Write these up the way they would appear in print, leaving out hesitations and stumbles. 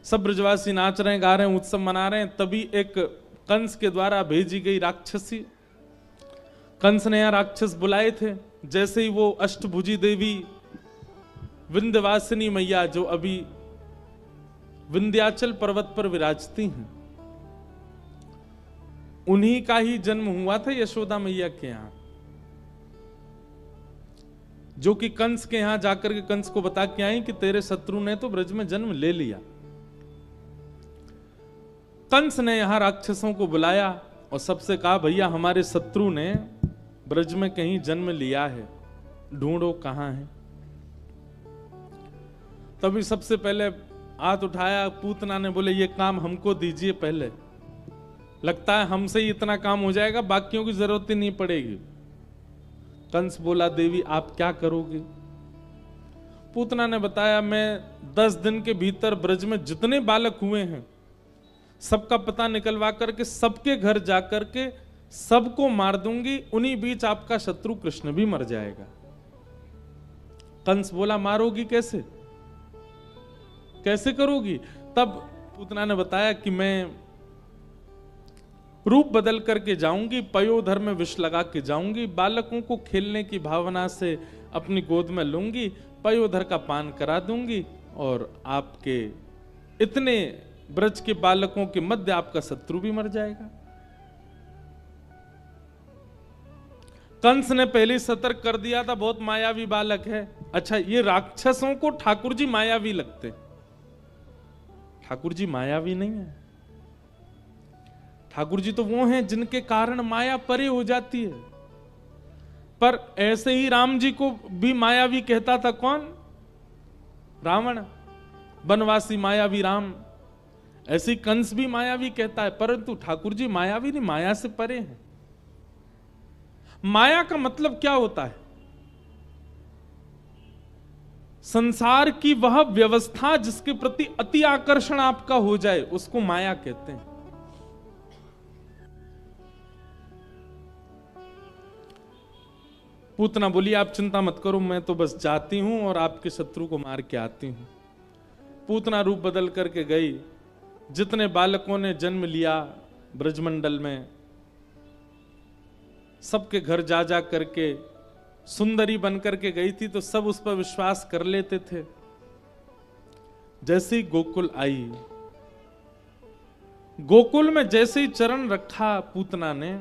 सब ब्रजवासी नाच रहे हैं, गा रहे हैं, उत्सव मना रहे हैं। तभी एक कंस के द्वारा भेजी गई राक्षसी, कंस ने यहाँ राक्षस बुलाए थे। जैसे ही वो अष्टभुजी देवी विंध्यवासिनी मैया जो अभी विंध्याचल पर्वत पर विराजती हैं, उन्हीं का ही जन्म हुआ था यशोदा मैया के यहां, जो कि कंस के यहां जाकर के कंस को बता के आई कि तेरे शत्रु ने तो ब्रज में जन्म ले लिया। कंस ने यहां राक्षसों को बुलाया और सबसे कहा, भैया हमारे शत्रु ने ब्रज में कहीं जन्म लिया है, ढूंढो कहां है। तभी सबसे पहले हाथ उठाया पूतना ने, बोले ये काम हमको दीजिए पहले, लगता है हमसे ही इतना काम हो जाएगा, बाकियों की जरूरत ही नहीं पड़ेगी। कंस बोला, देवी आप क्या करोगे? पूतना ने बताया, मैं 10 दिन के भीतर ब्रज में जितने बालक हुए हैं सबका पता निकलवा करके सबके घर जाकर के सबको मार दूंगी, उन्हीं बीच आपका शत्रु कृष्ण भी मर जाएगा। कंस बोला, मारोगी कैसे, कैसे करोगी? तब पूतना ने बताया कि मैं रूप बदल करके जाऊंगी, पयोधर में विष लगा के जाऊंगी, बालकों को खेलने की भावना से अपनी गोद में लूंगी, पयोधर का पान करा दूंगी और आपके इतने ब्रज के बालकों के मध्य आपका शत्रु भी मर जाएगा। कंस ने पहले सतर्क कर दिया था, बहुत मायावी बालक है। अच्छा, ये राक्षसों को ठाकुर जी मायावी लगते, ठाकुर जी मायावी नहीं है। ठाकुर जी तो वो हैं जिनके कारण माया परे हो जाती है। पर ऐसे ही राम जी को भी मायावी कहता था कौन? रावण, बनवासी मायावी राम। ऐसे ही कंस भी मायावी कहता है, परंतु ठाकुर जी मायावी नहीं, माया से परे हैं। माया का मतलब क्या होता है? संसार की वह व्यवस्था जिसके प्रति अति आकर्षण आपका हो जाए, उसको माया कहते हैं। पूतना बोली, आप चिंता मत करो, मैं तो बस जाती हूं और आपके शत्रु को मार के आती हूं। पूतना रूप बदल करके गई। जितने बालकों ने जन्म लिया ब्रजमंडल में, सबके घर जा जा करके सुंदरी बन करके गई थी, तो सब उस पर विश्वास कर लेते थे। जैसे ही गोकुल आई, गोकुल में जैसे ही चरण रखा पूतना ने,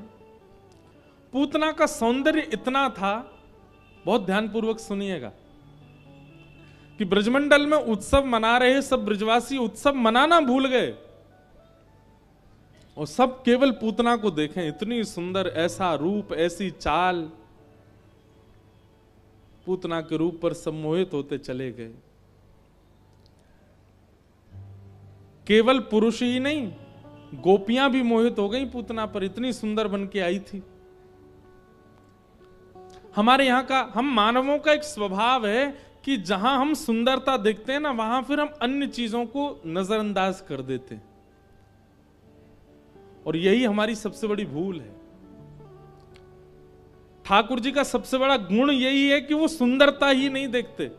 पूतना का सौंदर्य इतना था, बहुत ध्यानपूर्वक सुनिएगा, कि ब्रजमंडल में उत्सव मना रहे सब ब्रजवासी उत्सव मनाना भूल गए और सब केवल पूतना को देखें। इतनी सुंदर, ऐसा रूप, ऐसी चाल, पूतना के रूप पर सम्मोहित होते चले गए। केवल पुरुष ही नहीं, गोपियां भी मोहित हो गई पूतना पर, इतनी सुंदर बन के आई थी। हमारे यहां का, हम मानवों का एक स्वभाव है कि जहां हम सुंदरता देखते हैं ना, वहां फिर हम अन्य चीजों को नजरअंदाज कर देते हैं, और यही हमारी सबसे बड़ी भूल है। ठाकुर जी का सबसे बड़ा गुण यही है कि वो सुंदरता ही नहीं देखते,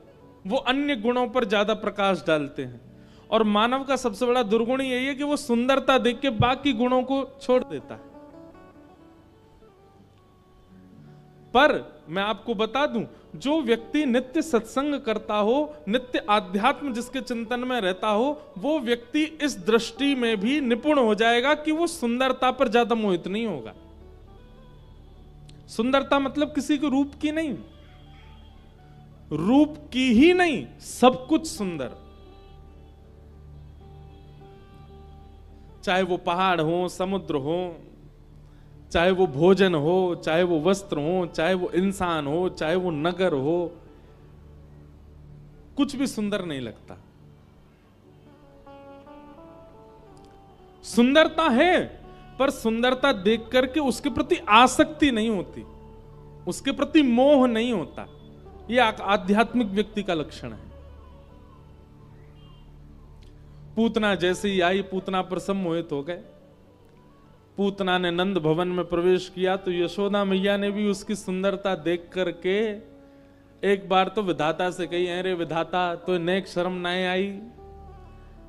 वो अन्य गुणों पर ज्यादा प्रकाश डालते हैं। और मानव का सबसे बड़ा दुर्गुण यही है कि वो सुंदरता देख के बाकी गुणों को छोड़ देता है। पर मैं आपको बता दूं, जो व्यक्ति नित्य सत्संग करता हो, नित्य आध्यात्म जिसके चिंतन में रहता हो, वो व्यक्ति इस दृष्टि में भी निपुण हो जाएगा कि वो सुंदरता पर ज्यादा मोहित नहीं होगा। सुंदरता मतलब किसी के रूप की नहीं, रूप की ही नहीं, सब कुछ सुंदर, चाहे वो पहाड़ हो, समुद्र हो, चाहे वो भोजन हो, चाहे वो वस्त्र हो, चाहे वो इंसान हो, चाहे वो नगर हो, कुछ भी सुंदर नहीं लगता। सुंदरता है, पर सुंदरता देख करके उसके प्रति आसक्ति नहीं होती, उसके प्रति मोह नहीं होता। यह आध्यात्मिक व्यक्ति का लक्षण है। पूतना जैसे ही आई, पूतना पर सब मोहित हो गए। पूतना ने नंद भवन में प्रवेश किया तो यशोदा मैया ने भी उसकी सुंदरता देख करके एक बार तो विधाता से कही, अरे विधाता, तो नेक शर्म ना आई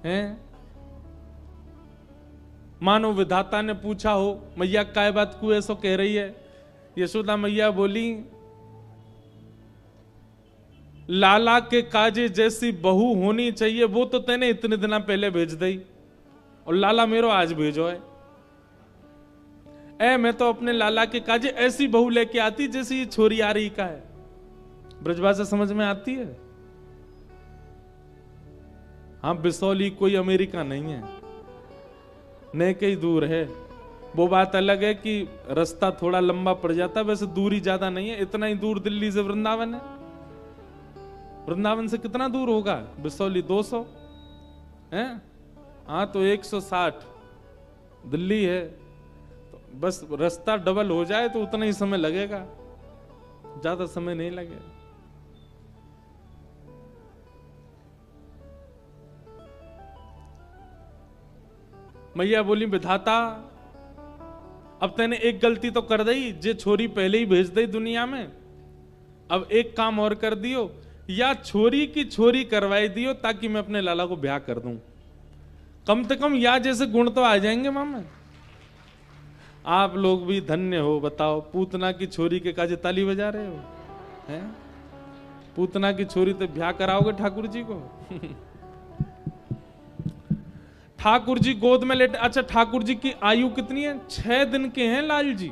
हैं मानो विधाता ने पूछा हो, मैया काय बात को ऐसो कह रही है। यशोदा मैया बोली, लाला के काजे जैसी बहू होनी चाहिए वो तो तेने इतने दिन पहले भेज दी, और लाला मेरो आज भेजो है। मैं तो अपने लाला के काजे ऐसी बहू लेके आती जैसी ये छोरी आ रही का है। ब्रजभाषा समझ में आती है? हाँ, बिसौली कोई अमेरिका नहीं है, न कहीं दूर है। वो बात अलग है कि रास्ता थोड़ा लंबा पड़ जाता है, वैसे दूरी ज्यादा नहीं है। इतना ही दूर दिल्ली से वृंदावन है। वृंदावन से कितना दूर होगा बिसौली? 200 है? हाँ, तो 160 दिल्ली है। तो बस रास्ता डबल हो जाए तो उतना ही समय लगेगा, ज्यादा समय नहीं लगेगा। मैया बोली, विधाता अब तैने एक गलती तो कर दी, जे छोरी पहले ही भेज दी दुनिया में। अब एक काम और कर दियो, या छोरी की छोरी करवाई दियो ताकि मैं अपने लाला को ब्याह कर दूं। कम से कम या जैसे गुण तो आ जाएंगे मामा। आप लोग भी धन्य हो, बताओ, पूतना की छोरी के काजे ताली बजा रहे हो हैं? पूतना की छोरी तो ब्याह कराओगे ठाकुर जी को? ठाकुर जी गोद में लेटे। अच्छा, ठाकुर जी की आयु कितनी है? 6 दिन के हैं लाल जी।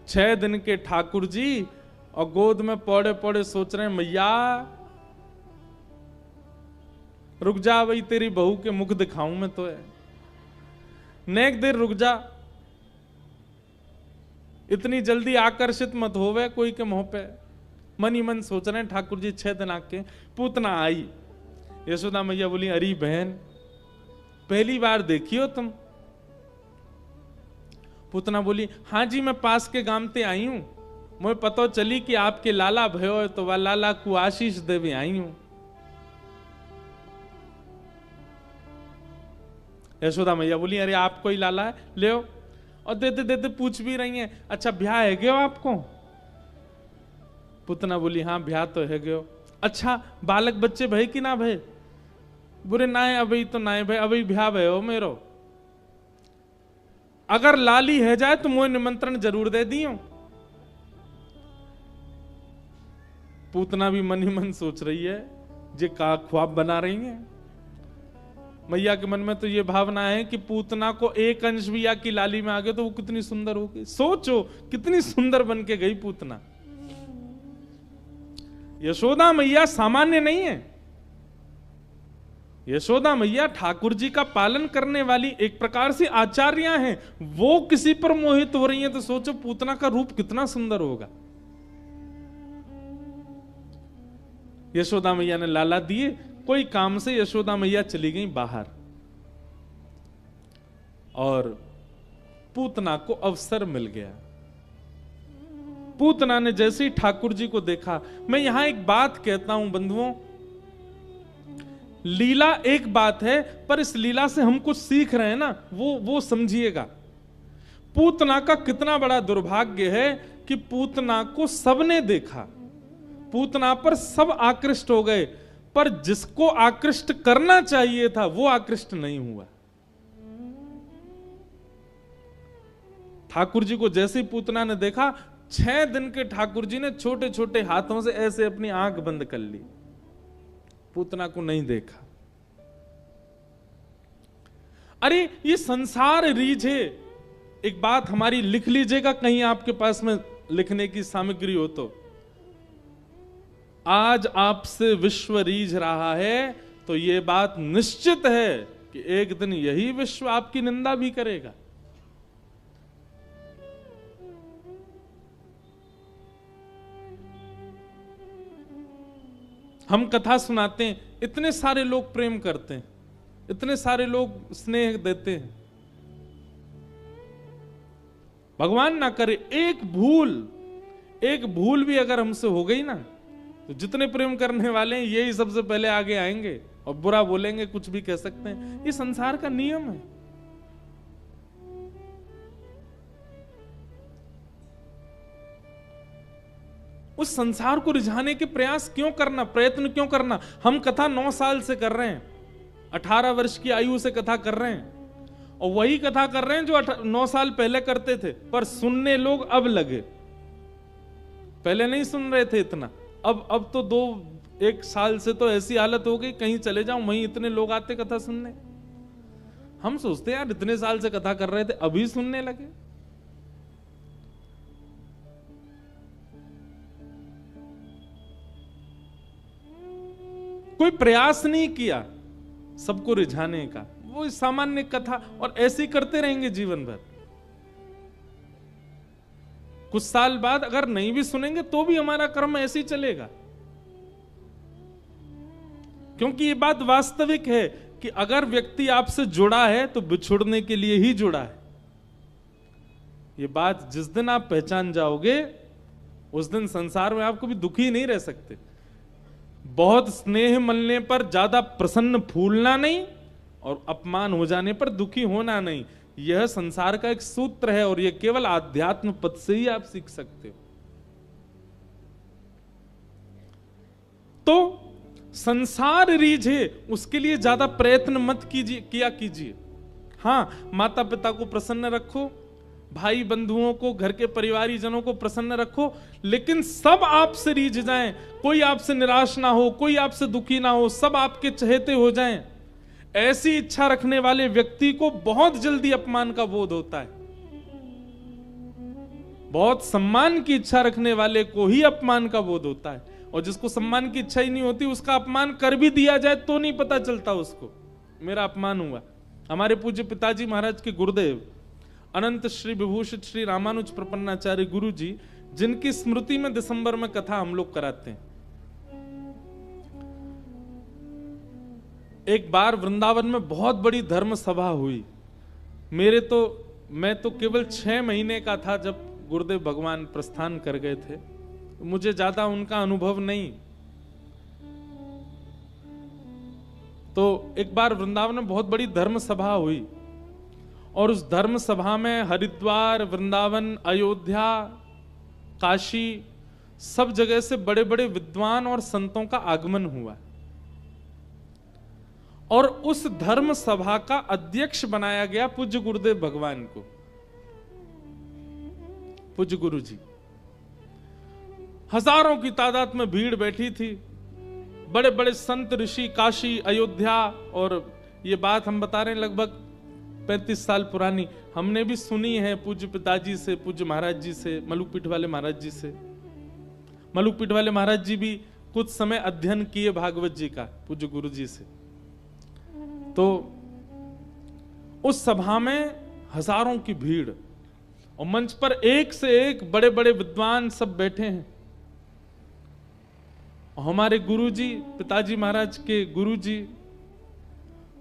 6 दिन के ठाकुर जी, और गोद में पौड़े पौड़े सोच रहे हैं, मैया रुक जा भाई, तेरी बहू के मुख दिखाऊं मैं तो है। नेक देर रुक जा, इतनी जल्दी आकर्षित मत होवे कोई के मुंह पे। मन ही मन सोच रहे हैं ठाकुर जी। 6 दिन आके पूतना आई। यशोदा मैया बोली, अरे बहन, पहली बार देखी हो तुम? पूतना बोली, हाँ जी, मैं पास के गांव ते आई हूं। मुझे पता चली कि आपके लाला भयो है, तो वह लाला को आशीष देवे आई हूं। यशोदा मैया बोली, अरे आपको ही लाला है, ले आओ। और देते देते पूछ भी रही हैं, अच्छा ब्याह है गयो आपको? पूतना बोली, हाँ ब्याह तो है गयो। अच्छा, बालक बच्चे भय कि ना भय? बुरे ना है, अभी तो ना है भाई, अभी ब्याह भयो मेरो। अगर लाली है जाए तो मुझे निमंत्रण जरूर दे दियो। पूतना भी मन ही मन सोच रही है, जे का ख्वाब बना रही है। मैया के मन में तो ये भावना है कि पूतना को एक अंश भी या की लाली में आ गए तो वो कितनी सुंदर होगी। सोचो कितनी सुंदर बन के गई पूतना। यशोदा मैया सामान्य नहीं है। यशोदा मैया ठाकुर जी का पालन करने वाली एक प्रकार से आचार्या हैं। वो किसी पर मोहित हो रही हैं तो सोचो पूतना का रूप कितना सुंदर होगा। यशोदा मैया ने लाला दिए, कोई काम से यशोदा मैया चली गई बाहर, और पूतना को अवसर मिल गया। पूतना ने जैसे ही ठाकुर जी को देखा, मैं यहां एक बात कहता हूं बंधुओं, लीला एक बात है, पर इस लीला से हम कुछ सीख रहे हैं ना, वो समझिएगा। पूतना का कितना बड़ा दुर्भाग्य है कि पूतना को सबने देखा, पूतना पर सब आकृष्ट हो गए, पर जिसको आकृष्ट करना चाहिए था वो आकृष्ट नहीं हुआ। ठाकुर जी को जैसे ही पूतना ने देखा, 6 दिन के ठाकुर जी ने छोटे छोटे हाथों से ऐसे अपनी आंख बंद कर ली, पूतना को नहीं देखा। अरे ये संसार रीझ है। एक बात हमारी लिख लीजिएगा, कहीं आपके पास में लिखने की सामग्री हो तो, आज आपसे विश्व रीझ रहा है तो यह बात निश्चित है कि एक दिन यही विश्व आपकी निंदा भी करेगा। हम कथा सुनाते हैं, इतने सारे लोग प्रेम करते हैं, इतने सारे लोग स्नेह देते हैं। भगवान ना करे एक भूल भी अगर हमसे हो गई ना, तो जितने प्रेम करने वाले हैं यही सबसे पहले आगे आएंगे और बुरा बोलेंगे, कुछ भी कह सकते हैं। ये संसार का नियम है। उस संसार को रिझाने के प्रयास क्यों करना, प्रयत्न क्यों करना? हम कथा 9 साल से कर रहे हैं, 18 वर्ष की आयु से कथा कर रहे हैं, और वही कथा कर रहे हैं जो 9 साल पहले करते थे, पर सुनने लोग अब लगे। पहले नहीं सुन रहे थे इतना, अब तो 1 साल से तो ऐसी हालत हो गई, कहीं चले जाओ वहीं इतने लोग आते कथा सुनने। हम सोचते हैं यार इतने साल से कथा कर रहे थे, अभी सुनने लगे। कोई प्रयास नहीं किया सबको रिझाने का, वो सामान्य कथा, और ऐसे ही करते रहेंगे जीवन भर। कुछ साल बाद अगर नहीं भी सुनेंगे तो भी हमारा कर्म ऐसे ही चलेगा, क्योंकि ये बात वास्तविक है कि अगर व्यक्ति आपसे जुड़ा है तो बिछुड़ने के लिए ही जुड़ा है। ये बात जिस दिन आप पहचान जाओगे उस दिन संसार में आप कभी दुखी नहीं रह सकते। बहुत स्नेह मिलने पर ज्यादा प्रसन्न फूलना नहीं, और अपमान हो जाने पर दुखी होना नहीं। यह संसार का एक सूत्र है, और यह केवल आध्यात्म पद से ही आप सीख सकते हो। तो संसार रीझे उसके लिए ज्यादा प्रयत्न मत कीजिए। हां, माता पिता को प्रसन्न रखो, भाई बंधुओं को, घर के परिवारी जनों को प्रसन्न रखो, लेकिन सब आपसे रीझ जाएं, कोई आपसे निराश ना हो, कोई आपसे दुखी ना हो, सब आपके चहेते हो जाएं। ऐसी इच्छा रखने वाले व्यक्ति को बहुत जल्दी अपमान का बोध होता है। बहुत सम्मान की इच्छा रखने वाले को ही अपमान का बोध होता है, और जिसको सम्मान की इच्छा ही नहीं होती उसका अपमान कर भी दिया जाए तो नहीं पता चलता उसको मेरा अपमान हुआ। हमारे पूज्य पिताजी महाराज के गुरुदेव अनंत श्री विभूषित श्री रामानुज प्रपन्नाचार्य गुरु जी, जिनकी स्मृति में दिसंबर में कथा हम लोग कराते हैं। एक बार वृंदावन में बहुत बड़ी धर्म सभा हुई। मैं तो केवल 6 महीने का था जब गुरुदेव भगवान प्रस्थान कर गए थे, मुझे ज्यादा उनका अनुभव नहीं। तो एक बार वृंदावन में बहुत बड़ी धर्म सभा हुई, और उस धर्म सभा में हरिद्वार, वृंदावन, अयोध्या, काशी, सब जगह से बड़े बड़े विद्वान और संतों का आगमन हुआ। और उस धर्म सभा का अध्यक्ष बनाया गया पूज्य गुरुदेव भगवान को, पूज्य गुरु जी। हजारों की तादाद में भीड़ बैठी थी, बड़े बड़े संत ऋषि, काशी, अयोध्या। और ये बात हम बता रहे हैं लगभग 35 साल पुरानी, हमने भी सुनी है पूज्य पिताजी से, पूज्य महाराज जी से, मलुकपीठ वाले महाराज जी से। मलुकपीठ वाले महाराज जी भी कुछ समय अध्ययन किए भागवत जी का पूज्य गुरु जी से। तो उस सभा में हजारों की भीड़, और मंच पर एक से एक बड़े बड़े विद्वान सब बैठे हैं। और हमारे गुरुजी, पिताजी महाराज के गुरुजी,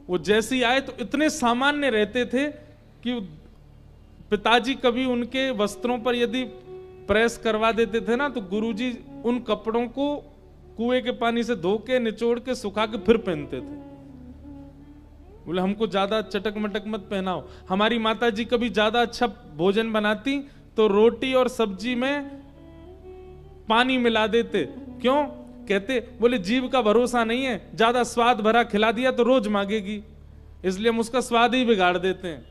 वो जैसे ही आए तो इतने सामान्य रहते थे कि पिताजी कभी उनके वस्त्रों पर यदि प्रेस करवा देते थे ना, तो गुरुजी उन कपड़ों को कुएं के पानी से धो के, निचोड़ के, सुखा के फिर पहनते थे। बोले हमको ज्यादा चटक मटक मत पहनाओ। हमारी माता जी कभी ज्यादा अच्छा भोजन बनाती तो रोटी और सब्जी में पानी मिला देते। क्यों? कहते बोले जीव का भरोसा नहीं है, ज्यादा स्वाद भरा खिला दिया तो रोज मांगेगी, इसलिए हम उसका स्वाद ही बिगाड़ देते हैं।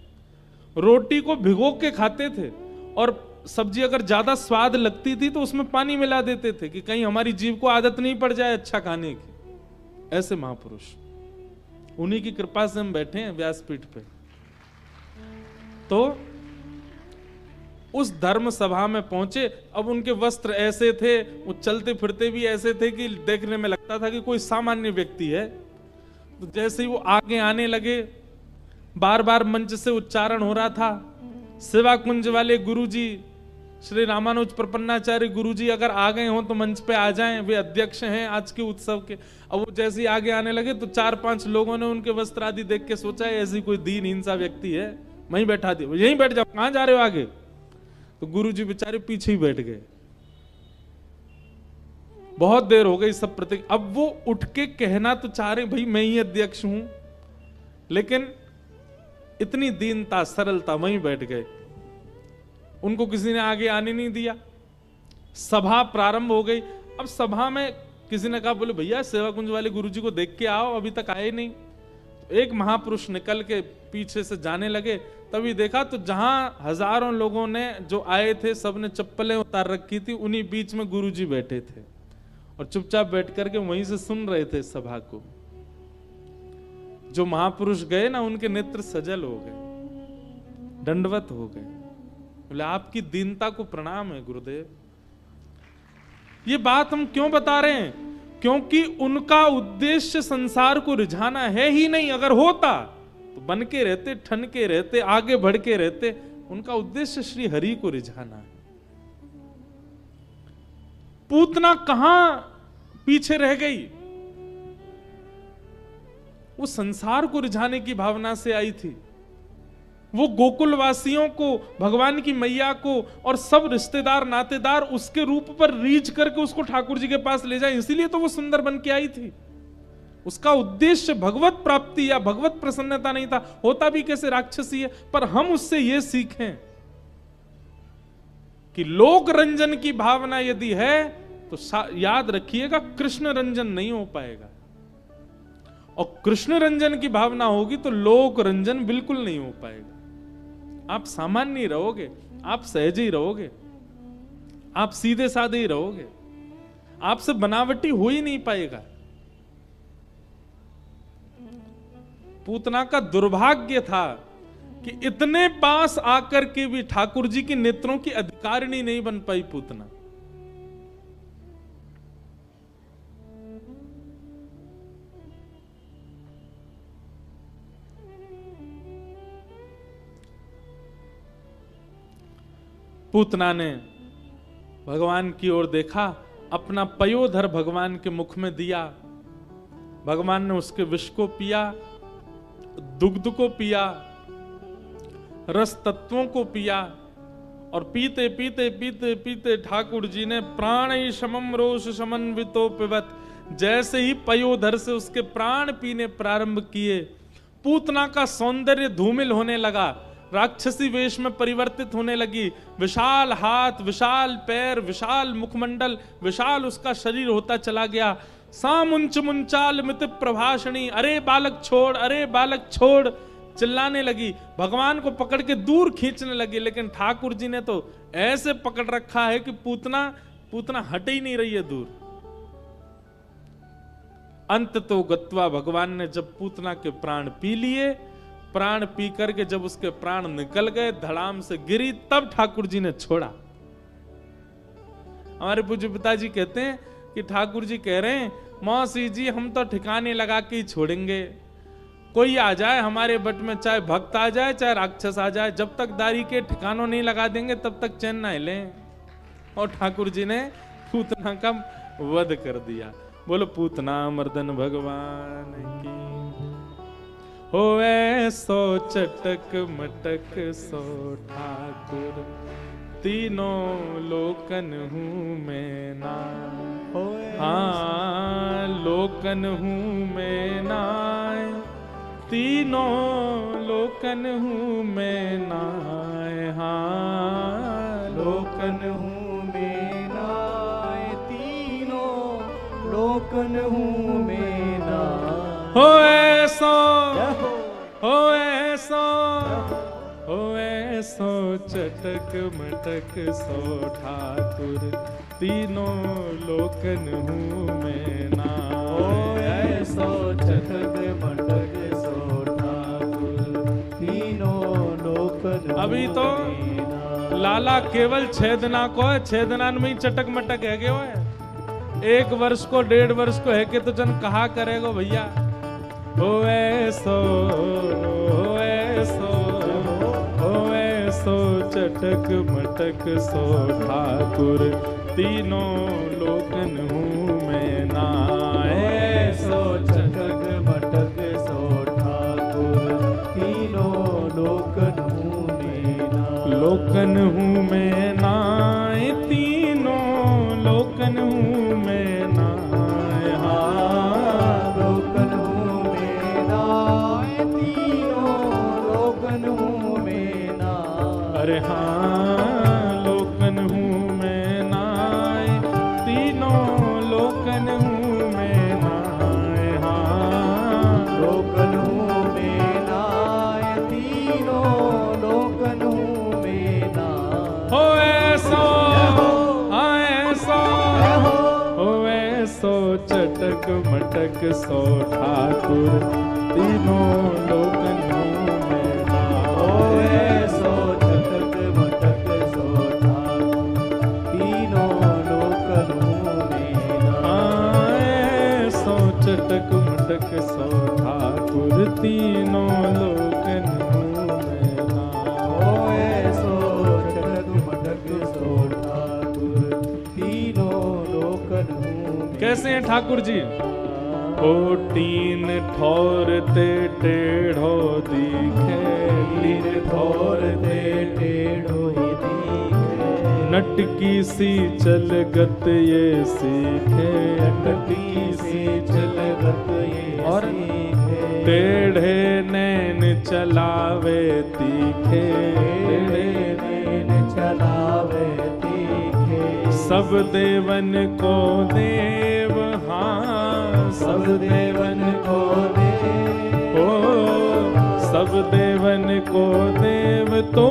रोटी को भिगो के खाते थे, और सब्जी अगर ज्यादा स्वाद लगती थी तो उसमें पानी मिला देते थे कि कहीं हमारी जीव को आदत नहीं पड़ जाए अच्छा खाने की। ऐसे महापुरुष, उन्हीं की कृपा से हम बैठे हैं व्यासपीठ पे। तो उस धर्म सभा में पहुंचे। अब उनके वस्त्र ऐसे थे, वो चलते फिरते भी ऐसे थे कि देखने में लगता था कि कोई सामान्य व्यक्ति है। तो जैसे ही वो आगे आने लगे, बार बार मंच से उच्चारण हो रहा था, सेवा कुंज वाले गुरुजी श्री रामानुज प्रपन्नाचार्य गुरुजी अगर आ गए हों तो मंच पे आ जाएं, वे अध्यक्ष हैं आज के उत्सव के। अब वो जैसे ही आगे आने लगे तो 4-5 लोगों ने उनके वस्त्र आदि देख के सोचा है ऐसी कोई दीनहीन सा व्यक्ति है, वहीं बैठा दिया, यहीं बैठ जाओ, कहां जा रहे हो आगे। तो गुरुजी बेचारे पीछे ही बैठ गए। बहुत देर हो गई सब प्रति। अब वो उठ के कहना तो चाह रहे भाई मैं ही अध्यक्ष हूं, लेकिन इतनी दीनता, सरलता, वहीं बैठ गए। उनको किसी ने आगे आने नहीं दिया। सभा प्रारंभ हो गई। अब सभा में किसी ने कहा बोले भैया सेवा कुंज वाले गुरुजी को देख के आओ, अभी तक आए नहीं। एक महापुरुष निकल के पीछे से जाने लगे, तभी देखा तो जहां हजारों लोगों ने जो आए थे सबने चप्पलें उतार रखी थी, उन्हीं बीच में गुरुजी बैठे थे और चुपचाप बैठ करके वहीं से सुन रहे थे सभा को। जो महापुरुष गए ना, उनके नेत्र सजल हो गए, दंडवत हो गए, बोले आपकी दीनता को प्रणाम है गुरुदेव। ये बात हम क्यों बता रहे हैं? क्योंकि उनका उद्देश्य संसार को रिझाना है ही नहीं। अगर होता तो बन के रहते, ठन के रहते, आगे बढ़ के रहते। उनका उद्देश्य श्री हरि को रिझाना है। पूतना कहां पीछे रह गई? वो संसार को रिझाने की भावना से आई थी। वो गोकुल वासियों को, भगवान की मैया को और सब रिश्तेदार नातेदार उसके रूप पर रीझ करके उसको ठाकुर जी के पास ले जाए, इसीलिए तो वो सुंदर बन के आई थी। उसका उद्देश्य भगवत प्राप्ति या भगवत प्रसन्नता नहीं था। होता भी कैसे राक्षसी है, पर हम उससे ये सीखें कि लोक रंजन की भावना यदि है तो याद रखिएगा कृष्ण रंजन नहीं हो पाएगा, और कृष्ण रंजन की भावना होगी तो लोक रंजन बिल्कुल नहीं हो पाएगा। आप सामान्य ही रहोगे, आप सहज ही रहोगे, आप सीधे साधे ही रहोगे, आपसे बनावटी हो ही नहीं पाएगा। पूतना का दुर्भाग्य था कि इतने पास आकर के भी ठाकुर जी के नेत्रों की अधिकारिणी नहीं बन पाई पूतना। पूतना ने भगवान की ओर देखा, अपना पयोधर भगवान के मुख में दिया। भगवान ने उसके विष को पिया, दुग्ध को पिया, रस तत्वों को पिया, और पीते पीते पीते पीते ठाकुर जी ने प्राण शमम रोष समन्वितो पिबत, जैसे ही पयोधर से उसके प्राण पीने प्रारंभ किए, पूतना का सौंदर्य धूमिल होने लगा, राक्षसी वेश में परिवर्तित होने लगी। विशाल हाथ, विशाल पैर, विशाल मुखमंडल, विशाल उसका शरीर होता चला गया। सामुंच मुंचाल मित प्रभाषणी, अरे बालक छोड़, अरे बालक छोड़, चिल्लाने लगी। भगवान को पकड़ के दूर खींचने लगी, लेकिन ठाकुर जी ने तो ऐसे पकड़ रखा है कि पूतना हट ही नहीं रही है दूर। अंत तो गत्वा, भगवान ने जब पूतना के प्राण पी लिए, प्राण पी करके जब उसके प्राण निकल गए, धड़ाम से गिरी, तब ठाकुर जी ने छोड़ा। हमारे पूज्य पिताजी कहते हैं कि ठाकुर जी कह रहे हैं, मौसी जी हम तो ठिकाने लगा के ही छोड़ेंगे। कोई आ जाए हमारे बट में, चाहे भक्त आ जाए चाहे राक्षस आ जाए, जब तक दारी के ठिकानों नहीं लगा देंगे तब तक चैन ना हिलें। और ठाकुर जी ने पूतना का वध कर दिया। बोलो पूतना मर्दन भगवान की। होए सो चटक मटक सो ठाकुर, तीनों लोकन हूँ मैं ना। हाँ लोकन हूँ मैं नाय, तीनों लोकन हूँ मैं नाय। हाँ लोकन हूँ मैं नाय, तीनों लोकन हूँ मैं नाय। हो ऐसो चटक मटक सो ठाकुर, तीनों लोकन हूँ मैं ना। ऐसो चटक मटक सो ठाकुर, तीनों लोकन। अभी तो लाला केवल छेदना को है, छेदना में ही चटक मटक है गए हो। 1 वर्ष को 1.5 वर्ष को है के तो जन कहा करेगो भैया। हो ऐसो चटक मटक सो ठाकुर, तीनों लोकन हूँ मैं ना। ऐसो चटक मटक सो ठाकुर, तीनों लोकन हूँ मैं ना। लोकन हूँ मैं ना, तीनों लोकन हूँ मैं ना। हाँ लोकन हूँ मैं ना, तीनों लोकन हूँ मैं ना। अरे हाँ लोकन हूँ मैं ना, तीनों लोकन हूँ मैं ना। हाँ लोकन हूँ में नाय, तीनों लोकन में नाय। हो ऐसो ऐसो चटक मटक सो ठाकुर तीनों लोकन में नाय। हो ऐसो चटक मटक सो ठाकुर तीनों लोकन में नाय। ऐसो चटक मटक सो ठाकुर तीनों लोकन में नाय। हो ऐसो चटक मटक सो ठाकुर तीनों लोकन में। कैसे हैं ठाकुर जी? ओ टीन ठोर ते टेढ़ो दिखे, तीन ठोर ते टेढ़ो ही दिखे। नटकी सी चलगत ये सीखे, नटकी सी चलगत ये और सीखे। टेढ़े नैन चलावे तीखे, टेढ़े नैन चलावे तीखे। सब देवन को देव, हाँ सब देवन को देव। ओ सब देवन को देव तो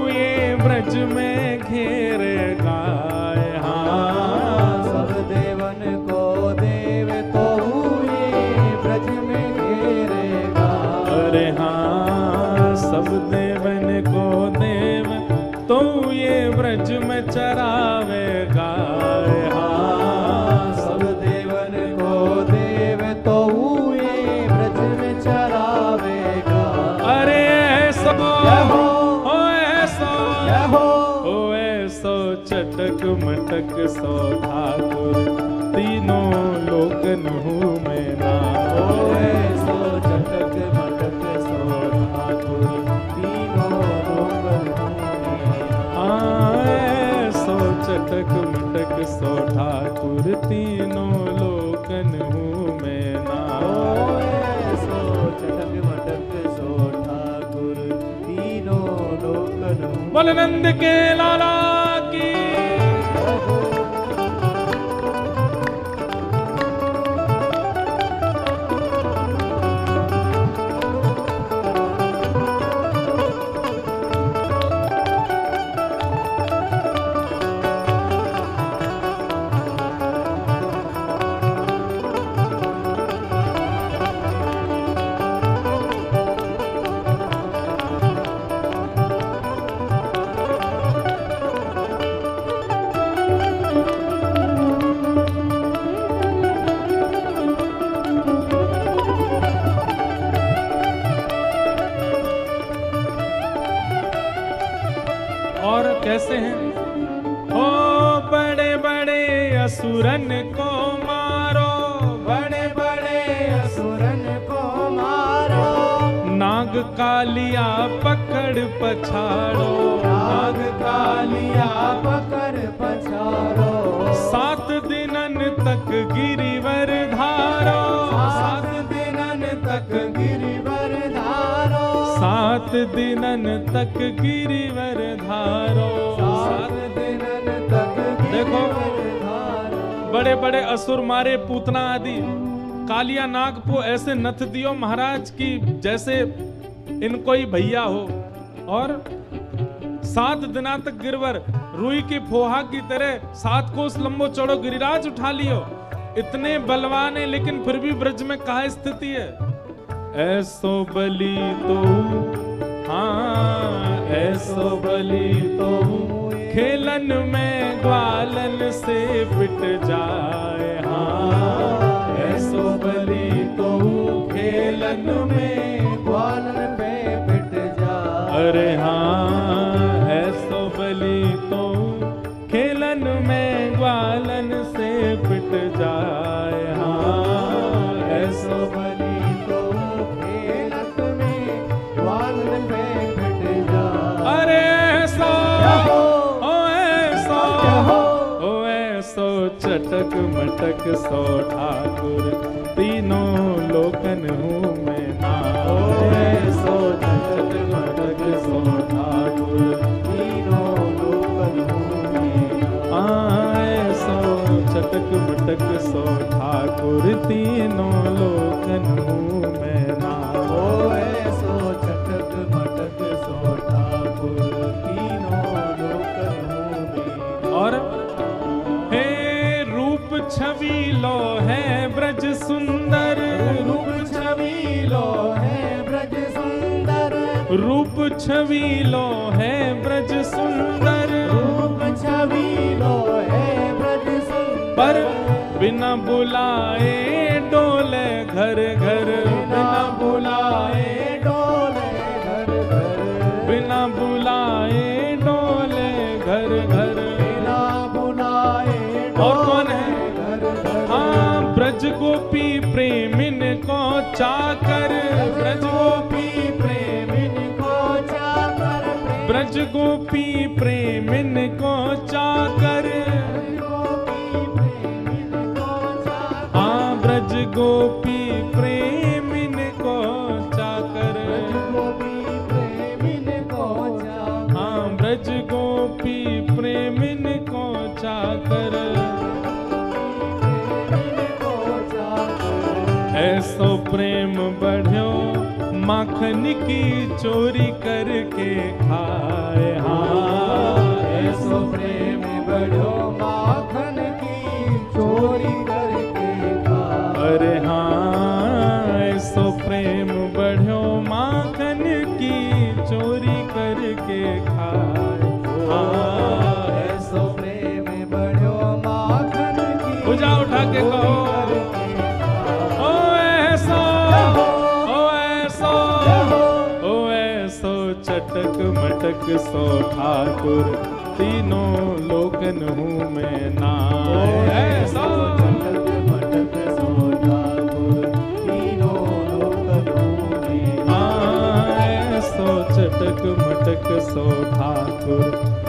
ये ब्रज में घेरे गाय। हाँ सब देवन को देव तो ये ब्रज में घेरेगा। अरे हाँ सब देवन को देव तो ये ब्रज में चरावे गाय। हाँ सब देवन को देव तो ये ब्रज में चरावेगा। अरे ऐसो ओ ऐसो चटक मटक सो ठाकुर तीनों लोकन हूँ मैं नाय। ओ ऐसो चटक मटक सो ठाकुर तीनों लोकन में नाय। ऐसो चटक मटक सो ठाकुर तीनों लोकन हूँ मैं नाय। ऐसो चटक मटक सो ठाकुर तीनों लोकन में। बोल नंद के लाला की। और कैसे हैं? ओ बड़े बड़े असुरन को मारो, बड़े बड़े असुरन को मारो। नाग कालिया पकड़ पछाड़ो, नाग कालिया पकड़ पछाड़ो। 7 दिनन तक गिरिवर धारो, 7 दिनन तक गिरिवर धारो। 7 दिनन तक गिरिवर धारो। 7 दिनन तक देखो, गिरिवर धारो। बड़े बड़े असुर मारे, पूतना आदि। कालिया नाग को ऐसे नथ दियो महाराज की जैसे इनको ही भैया हो। और 7 दिना तक गिरवर रुई की फोहा की तरह 7 कोस लंबो चौड़ो गिरिराज उठा लियो। इतने बलवान है लेकिन फिर भी ब्रज में कहा स्थिति है? ऐसो बली तो, हाँ ऐसो बली तो खेलन में ग्वालन से पिट जाए। हाँ ऐसो बली तो खेलन में ग्वालन पे पिट जाए। अरे हाँ ऐसो बली तो खेलन में ग्वालन से पिट जाए। हाँ ऐसो बली तो खेलत में ग्वालन पे पिट जाए। अरे ऐसो ओ ऐसो चटक मटक सो ठाकुर तीनों लोकन हूँ मैं नाय। ऐसो चटक मटक सो ठाकुर तीनों लोकन हूँ मैं। ऐसो चटक मटक सो ठाकुर तीनों लोकन हूँ मैं नाय। रूप छवीलो है ब्रज सुंदर, रूप छवीलो है ब्रज सुंदर, पर बिना बुलाए डोले घर घर, बिना बुलाए डोले घर घर, बिना बुलाए डोले घर घर। बिना बुलाए और कौन है? घर घर। हाँ, ब्रज गोपी प्रेमिन को चाकर, ब्रज गोपी प्रेमिन को चाकर, ब्रज गोपी प्रेमिन को चाकर, हाँ ब्रज गोपी प्रेमिन को चाकर, हाँ ब्रज गोपी प्रेमिन को चाकर। ऐसो प्रेम बढ़्यो माखन की चोरी करके खाए, हाँ ऐसो प्रेम बढ़ो माखन की चोरी करके खाए। अरे हाँ, ऐसो प्रेम बढ़्यो माखन की चोरी करके खाए, हाँ ऐसो प्रेम बढ़ो माखन की भुजा उठा के कहो, ओ ऐसो, ओ ऐसो, ओ ऐसो चटक मटक सो ठाकुर, तीनों लोकन हूँ मैं नाय। ऐसो मटक सो ठाकुर, तीनों लोकन हूँ मैं। हाँ, ऐसो चटक मटक सो ठाकुर,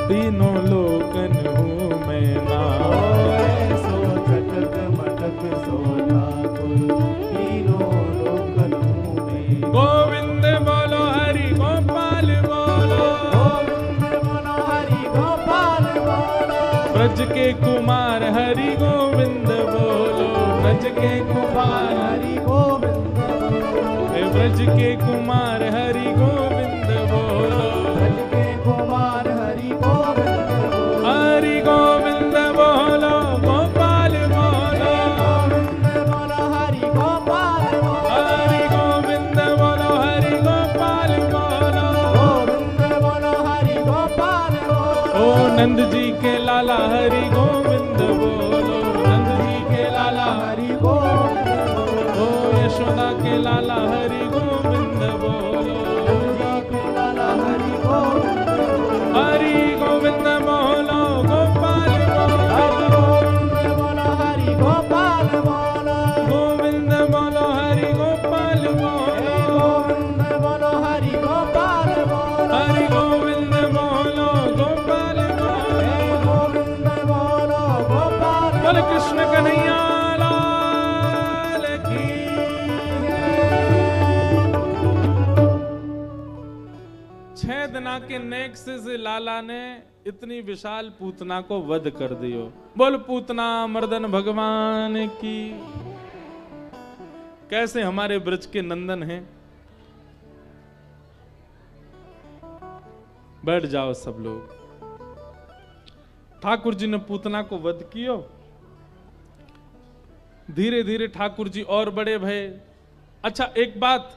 तीनों लोकन हूँ मैं नाय। ऐसो चटक मटक सो ठाकुर, तीनों लोकन हूँ मैं। गोविंद बोलो हरि गोपाल बोलो, गोविंद बोलो हरि गोपाल बोलो, ब्रज के कुमार हरि गोविंद बोलो, ब्रज के कुमार हरि गोविंद बोलो, हे ब्रज के कुमार हरि गोविंद बोलो, ब्रज के कुमार हरि गोविंद बोलो, हरि गोविंद बोलो गोपाल बोलो, गोविंद बोलो हरि गोपाल बोलो, हरि गोविंद बोलो हरि गोपाल बोलो। गोविंद बोलो हरि गोपाल बोलो, ओ नंद जी के लाला हरि गोविंद बोलो, नंद जी के लाला हरि गोविंद बोलो, ओ यशोदा के लाला हरि गोविंद बोलो, नंदी के लाला हरि गोविंद बोलो, हरि गोविंद बोलो गोपाल बोलो, हरि गोविंद बोलो हरि गोपाल बोलो, गोविंद बोलो हरि गोपाल बोलो, गोविंद बोलो हरि गोपाल बोलो, हरि गोविंद बोलो गोपाल बोलो। गोविंद बोलो गोपाल बोल कृष्ण कन्हैया लाल की। छेदना के नेक्स्ट से लाला ने इतनी विशाल पूतना को वध कर दियो। बोल पूतना मर्दन भगवान की। कैसे हमारे ब्रज के नंदन हैं। बैठ जाओ सब लोग। ठाकुर जी ने पूतना को वध कियो। धीरे धीरे ठाकुर जी और बड़े भये। अच्छा एक बात,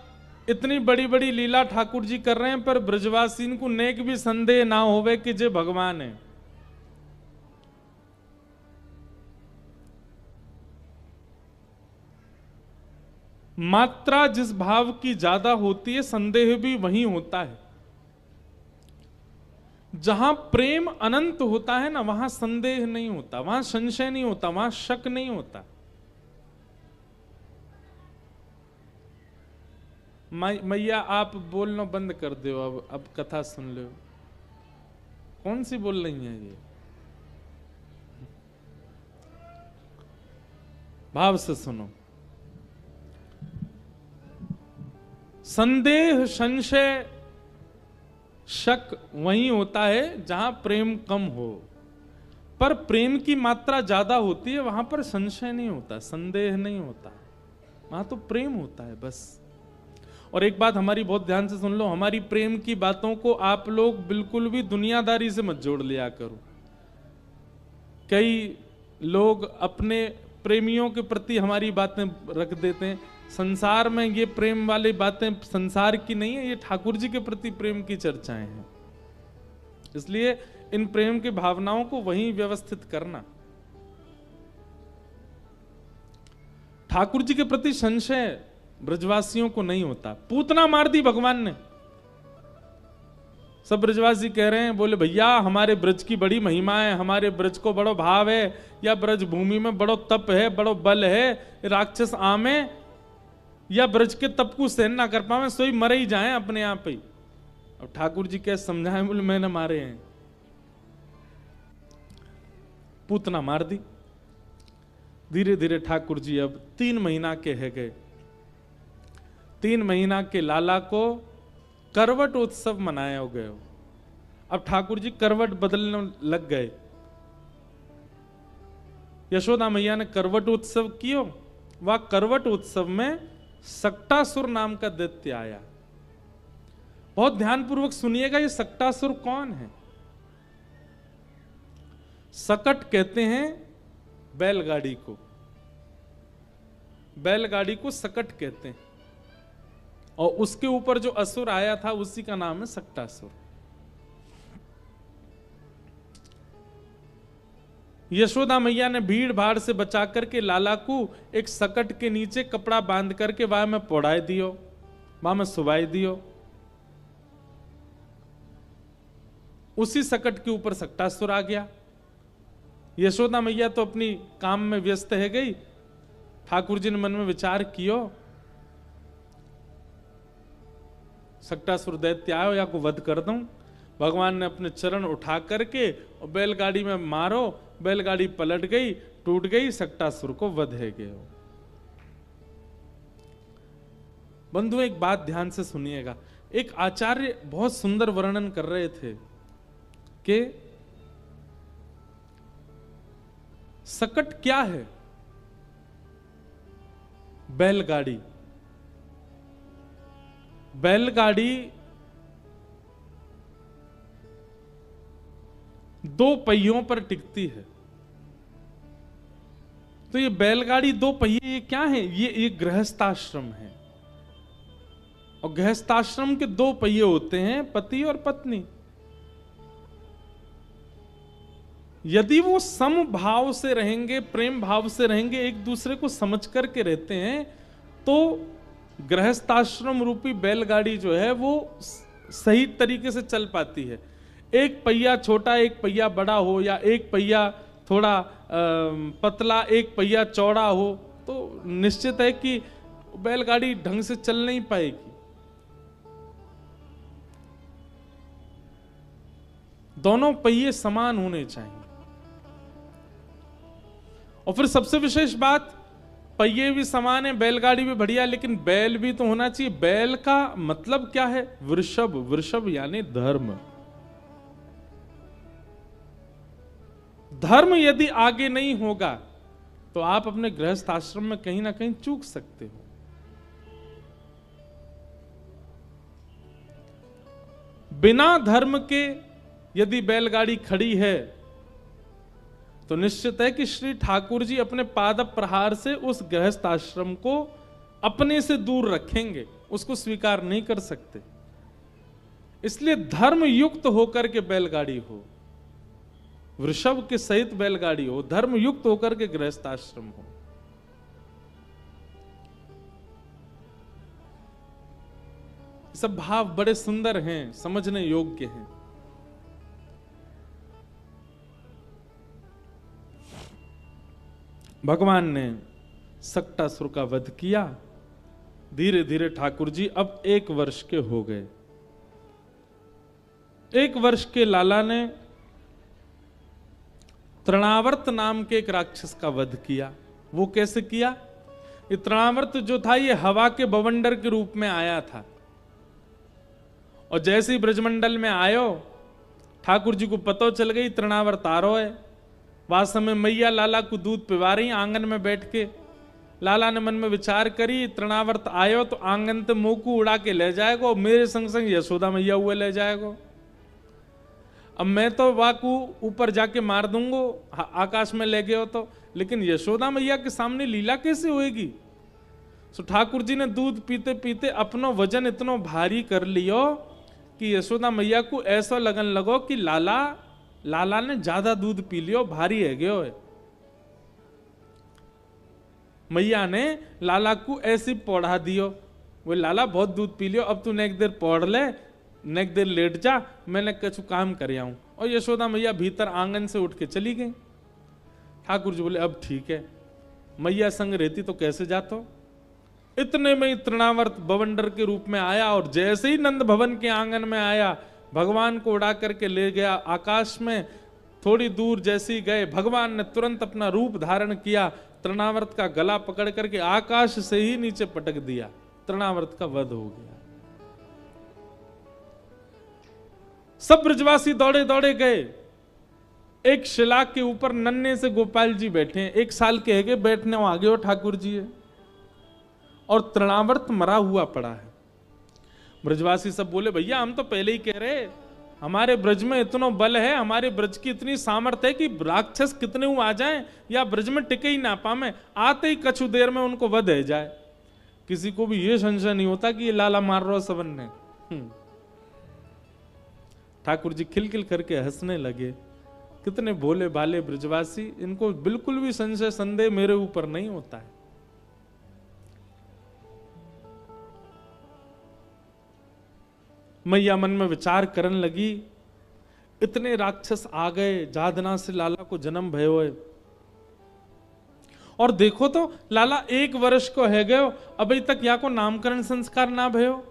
इतनी बड़ी बड़ी लीला ठाकुर जी कर रहे हैं, पर ब्रजवासीन को नेक भी संदेह ना होवे कि जे भगवान है। मात्रा जिस भाव की ज्यादा होती है, संदेह भी वहीं होता है। जहां प्रेम अनंत होता है ना, वहां संदेह नहीं होता, वहां संशय नहीं होता, वहां शक नहीं होता। मैया आप बोलना बंद कर दो, अब कथा सुन लो। कौन सी बोल रही है ये? भाव से सुनो। संदेह संशय शक वहीं होता है जहां प्रेम कम हो, पर प्रेम की मात्रा ज्यादा होती है, वहां पर संशय नहीं होता, संदेह नहीं होता, वहां तो प्रेम होता है बस। और एक बात हमारी बहुत ध्यान से सुन लो, हमारी प्रेम की बातों को आप लोग बिल्कुल भी दुनियादारी से मत जोड़ लिया करो। कई लोग अपने प्रेमियों के प्रति हमारी बातें रख देते हैं, संसार में ये प्रेम वाली बातें संसार की नहीं है, ये ठाकुर जी के प्रति प्रेम की चर्चाएं हैं। इसलिए इन प्रेम की भावनाओं को वहीं व्यवस्थित करना। ठाकुर जी के प्रति संशय ब्रजवासियों को नहीं होता। पूतना मार दी भगवान ने। सब ब्रजवासी कह रहे हैं, बोले भैया हमारे ब्रज की बड़ी महिमा है, हमारे ब्रज को बड़ो भाव है, या ब्रज भूमि में बड़ो तप है, बड़ो बल है, राक्षस आमे या ब्रज के तप को सहन ना कर पावे, सोई मरे ही जाए अपने आप ही। अब ठाकुर जी कैसे समझाए, बोले मैंने मारे हैं। पूतना मार दी। धीरे धीरे ठाकुर जी अब 3 महीना के है गए। 3 महीना के लाला को करवट उत्सव मनाया हो गए। अब ठाकुर जी करवट बदलने लग गए। यशोदा मैया ने करवट उत्सव कियो। वह करवट उत्सव में सक्टासुर नाम का दैत्य आया। बहुत ध्यानपूर्वक सुनिएगा, ये सक्टासुर कौन है? सकट कहते हैं बैलगाड़ी को। बैलगाड़ी को सकट कहते हैं, और उसके ऊपर जो असुर आया था उसी का नाम है सक्टासुर। यशोदा मैया ने भीड़ भाड़ से बचा करके लाला को एक सकट के नीचे कपड़ा बांध करके वहां में पौड़ाए दियो, वहां में सुबाई दियो। उसी सकट के ऊपर सक्टासुर आ गया। यशोदा मैया तो अपनी काम में व्यस्त है गई। ठाकुर जी ने मन में विचार कियो, सक्टासुर दैत्य आयो, या को वध कर दूं। भगवान ने अपने चरण उठा करके और बैलगाड़ी में मारो, बैलगाड़ी पलट गई, टूट गई, सक्टासुर को वध है गया। बंधु एक बात ध्यान से सुनिएगा। एक आचार्य बहुत सुंदर वर्णन कर रहे थे कि सकट क्या है? बैलगाड़ी। बैलगाड़ी 2 पहियों पर टिकती है। तो ये बैलगाड़ी 2 पहिए ये क्या है? ये गृहस्थाश्रम है, और गृहस्थाश्रम के 2 पहिए होते हैं, पति और पत्नी। यदि वो समभाव से रहेंगे, प्रेम भाव से रहेंगे, एक दूसरे को समझ करके रहते हैं, तो गृहस्थाश्रम रूपी बैलगाड़ी जो है वो सही तरीके से चल पाती है। एक पहिया छोटा एक पहिया बड़ा हो, या एक पहिया थोड़ा पतला एक पहिया चौड़ा हो, तो निश्चित है कि बैलगाड़ी ढंग से चल नहीं पाएगी। दोनों पहिए समान होने चाहिए। और फिर सबसे विशेष बात, पहिए भी समान है, बैलगाड़ी भी बढ़िया, लेकिन बैल भी तो होना चाहिए। बैल का मतलब क्या है? वृषभ। वृषभ यानी धर्म। धर्म यदि आगे नहीं होगा तो आप अपने गृहस्थ आश्रम में कहीं ना कहीं चूक सकते हो। बिना धर्म के यदि बैलगाड़ी खड़ी है तो निश्चित है कि श्री ठाकुर जी अपने पाद प्रहार से उस गृहस्थ आश्रम को अपने से दूर रखेंगे, उसको स्वीकार नहीं कर सकते। इसलिए धर्म युक्त होकर के बैलगाड़ी हो, वृषभ के सहित बैलगाड़ी हो, धर्म युक्त होकर के गृहस्थ आश्रम हो। सब भाव बड़े सुंदर हैं, समझने योग्य हैं। भगवान ने सक्टासुर का वध किया। धीरे धीरे ठाकुर जी अब 1 वर्ष के हो गए। 1 वर्ष के लाला ने तृणावर्त नाम के एक राक्षस का वध किया। वो कैसे किया? ये तृणावर्त जो था ये हवा के बवंडर के रूप में आया था, और जैसे ही ब्रजमंडल में आयो ठाकुर जी को पता चल गई तृणावर्त आ रहा है। वास्तव में मैया लाला को दूध पिवा रही आंगन में बैठ के। लाला ने मन में विचार करी, तृणावर्त आयो तो आंगन ते मुंह को उड़ा के ले जाएगा, और मेरे संग संग यशोदा मैया हुए ले जाएगा। अब मैं तो वाकू ऊपर जाके मार दूंगा, आकाश में ले गए हो तो, लेकिन यशोदा मैया के सामने लीला कैसे होएगी? तो ठाकुर जी ने दूध पीते पीते अपनो वजन इतना भारी कर लियो कि यशोदा मैया को ऐसा लगन लगो कि लाला ने ज्यादा दूध पी लियो, भारी है गयो है। मैया ने लाला को ऐसी पौड़ा दियो, वो लाला बहुत दूध पी लियो, अब तू नेक देर पौड़ ले, नेक देर लेट जा, मैंने कुछ काम कर आऊं। और यशोदा मैया भीतर आंगन से उठ के चली गई। ठाकुर जी बोले अब ठीक है, मैया संग रहती तो कैसे जातो। इतने में ही तृणावर्त बवंडर के रूप में आया और जैसे ही नंद भवन के आंगन में आया, भगवान को उड़ा करके ले गया आकाश में। थोड़ी दूर जैसे ही गए, भगवान ने तुरंत अपना रूप धारण किया, तृणावर्त का गला पकड़ करके आकाश से ही नीचे पटक दिया, तृणावर्त का वध हो गया। सब ब्रजवासी दौड़े दौड़े गए। एक शिला के ऊपर नन्हे से गोपाल जी बैठे हैं, 1 साल के है, बैठने आगे हो ठाकुर जी है, और तृणावर्त मरा हुआ पड़ा है। ब्रजवासी सब बोले भैया हम तो पहले ही कह रहे, हमारे ब्रज में इतना बल है, हमारे ब्रज की इतनी सामर्थ्य है कि राक्षस कितने आ जाएं या ब्रज में टिके ही ना पावे, आते ही कछु देर में उनको वध है जाए। किसी को भी ये संशय नहीं होता कि ये लाला मार रहा सबन ने। ठाकुर जी खिलखिल करके हंसने लगे। कितने भोले भाले ब्रजवासी, इनको बिल्कुल भी संशय संदेह मेरे ऊपर नहीं होता है। मैया मन में विचार करने लगी, इतने राक्षस आ गए, जादना से लाला को जन्म भयो है, और देखो तो लाला 1 वर्ष को है गयो, अभी तक या को नामकरण संस्कार ना भयो।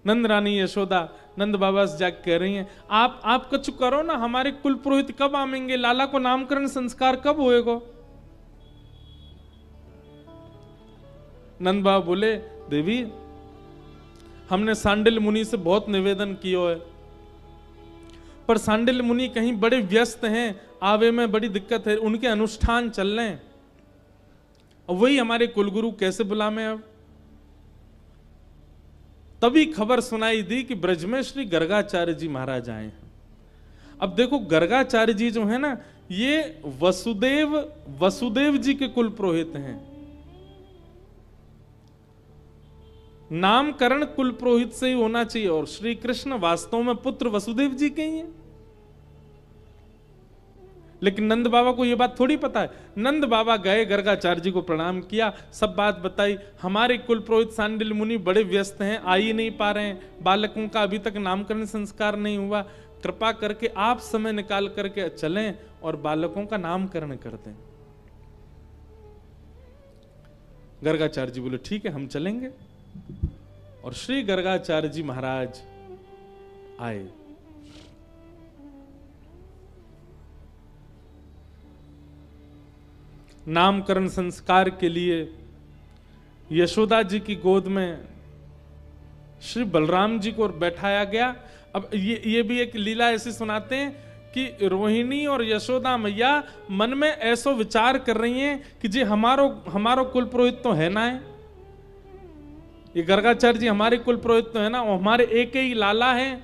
नंद रानी यशोदा नंद बाबा से जाके कह रही हैं, आप कुछ करो ना, हमारे कुल पुरोहित कब आवेंगे, लाला को नामकरण संस्कार कब होएगा। नंद बाबा बोले देवी हमने सांडिल मुनि से बहुत निवेदन किया है, पर सांडिल मुनि कहीं बड़े व्यस्त हैं, आवे में बड़ी दिक्कत है, उनके अनुष्ठान चल रहे हैं, और वही हमारे कुलगुरु कैसे बुलावे। अब तभी खबर सुनाई दी कि ब्रज में श्री गर्गाचार्य जी महाराज आए। अब देखो गर्गाचार्य जी जो है ना, ये वसुदेव जी के कुल पुरोहित हैं। नामकरण कुल पुरोहित से ही होना चाहिए, और श्री कृष्ण वास्तव में पुत्र वसुदेव जी के ही हैं। लेकिन नंद बाबा को यह बात थोड़ी पता है। नंद बाबा गए, गर्गाचार्य जी को प्रणाम किया, सब बात बताई, हमारे कुल पुरोहित सांडिल मुनि बड़े व्यस्त हैं, आ ही नहीं पा रहे हैं, बालकों का अभी तक नामकरण संस्कार नहीं हुआ, कृपा करके आप समय निकाल करके चलें और बालकों का नामकरण कर दें। गर्गाचार्य जी बोले ठीक है हम चलेंगे, और श्री गर्गाचार्य जी महाराज आए। नामकरण संस्कार के लिए यशोदा जी की गोद में श्री बलराम जी को बैठाया गया। अब ये भी एक लीला ऐसी सुनाते हैं कि रोहिणी और यशोदा मैया मन में ऐसा विचार कर रही हैं कि जी हमारो कुल पुरोहित तो है ना है, ये गर्गाचार्य जी हमारे कुल पुरोहित तो है ना, और हमारे एक ही लाला है,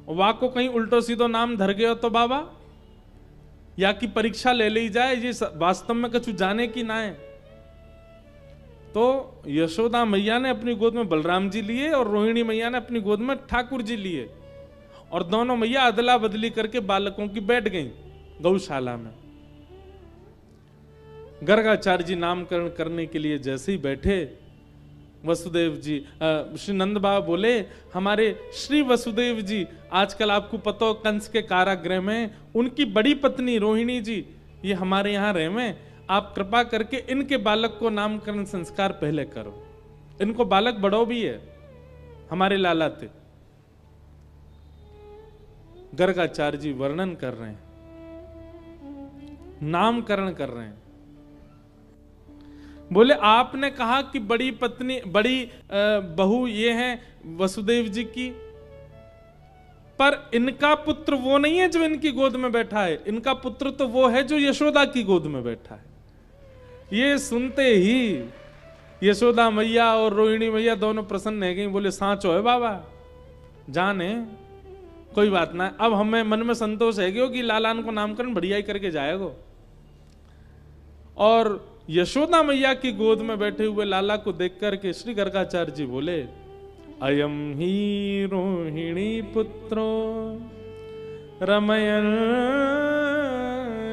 वहां को कहीं उल्टो सीधो नाम धर गया तो बाबा, या की परीक्षा ले ली जाए, ये वास्तव में कुछ जाने की ना है। तो यशोदा मैया ने अपनी गोद में बलराम जी लिए और रोहिणी मैया ने अपनी गोद में ठाकुर जी लिए, और दोनों मैया अदला बदली करके बालकों की बैठ गईं गौशाला में। गर्गाचार्य जी नामकरण करने के लिए जैसे ही बैठे, वसुदेव जी श्री नंद बाबा बोले हमारे श्री वसुदेव जी आजकल आपको पता हो कंस के कारागृह में, उनकी बड़ी पत्नी रोहिणी जी ये हमारे यहाँ रहे में, आप कृपा करके इनके बालक को नामकरण संस्कार पहले करो, इनको बालक बड़ो भी है, हमारे लाला थे। गर्गाचार्य जी वर्णन कर रहे हैं, नामकरण कर रहे हैं। बोले आपने कहा कि बड़ी पत्नी बड़ी बहू ये है वसुदेव जी की, पर इनका पुत्र वो नहीं है जो इनकी गोद में बैठा है, इनका पुत्र तो वो है जो यशोदा की गोद में बैठा है। ये सुनते ही यशोदा मैया और रोहिणी मैया दोनों प्रसन्न है गई, बोले सांचो है बाबा, जाने कोई बात ना, अब हमें मन में संतोष है कि लालान को नामकरण बढ़िया ही करके जाएगो। और यशोदा मैया की गोद में बैठे हुए लाला को देख करके श्री गर्गाचार्य जी बोले, अयम ही रोहिणी पुत्रो रमयन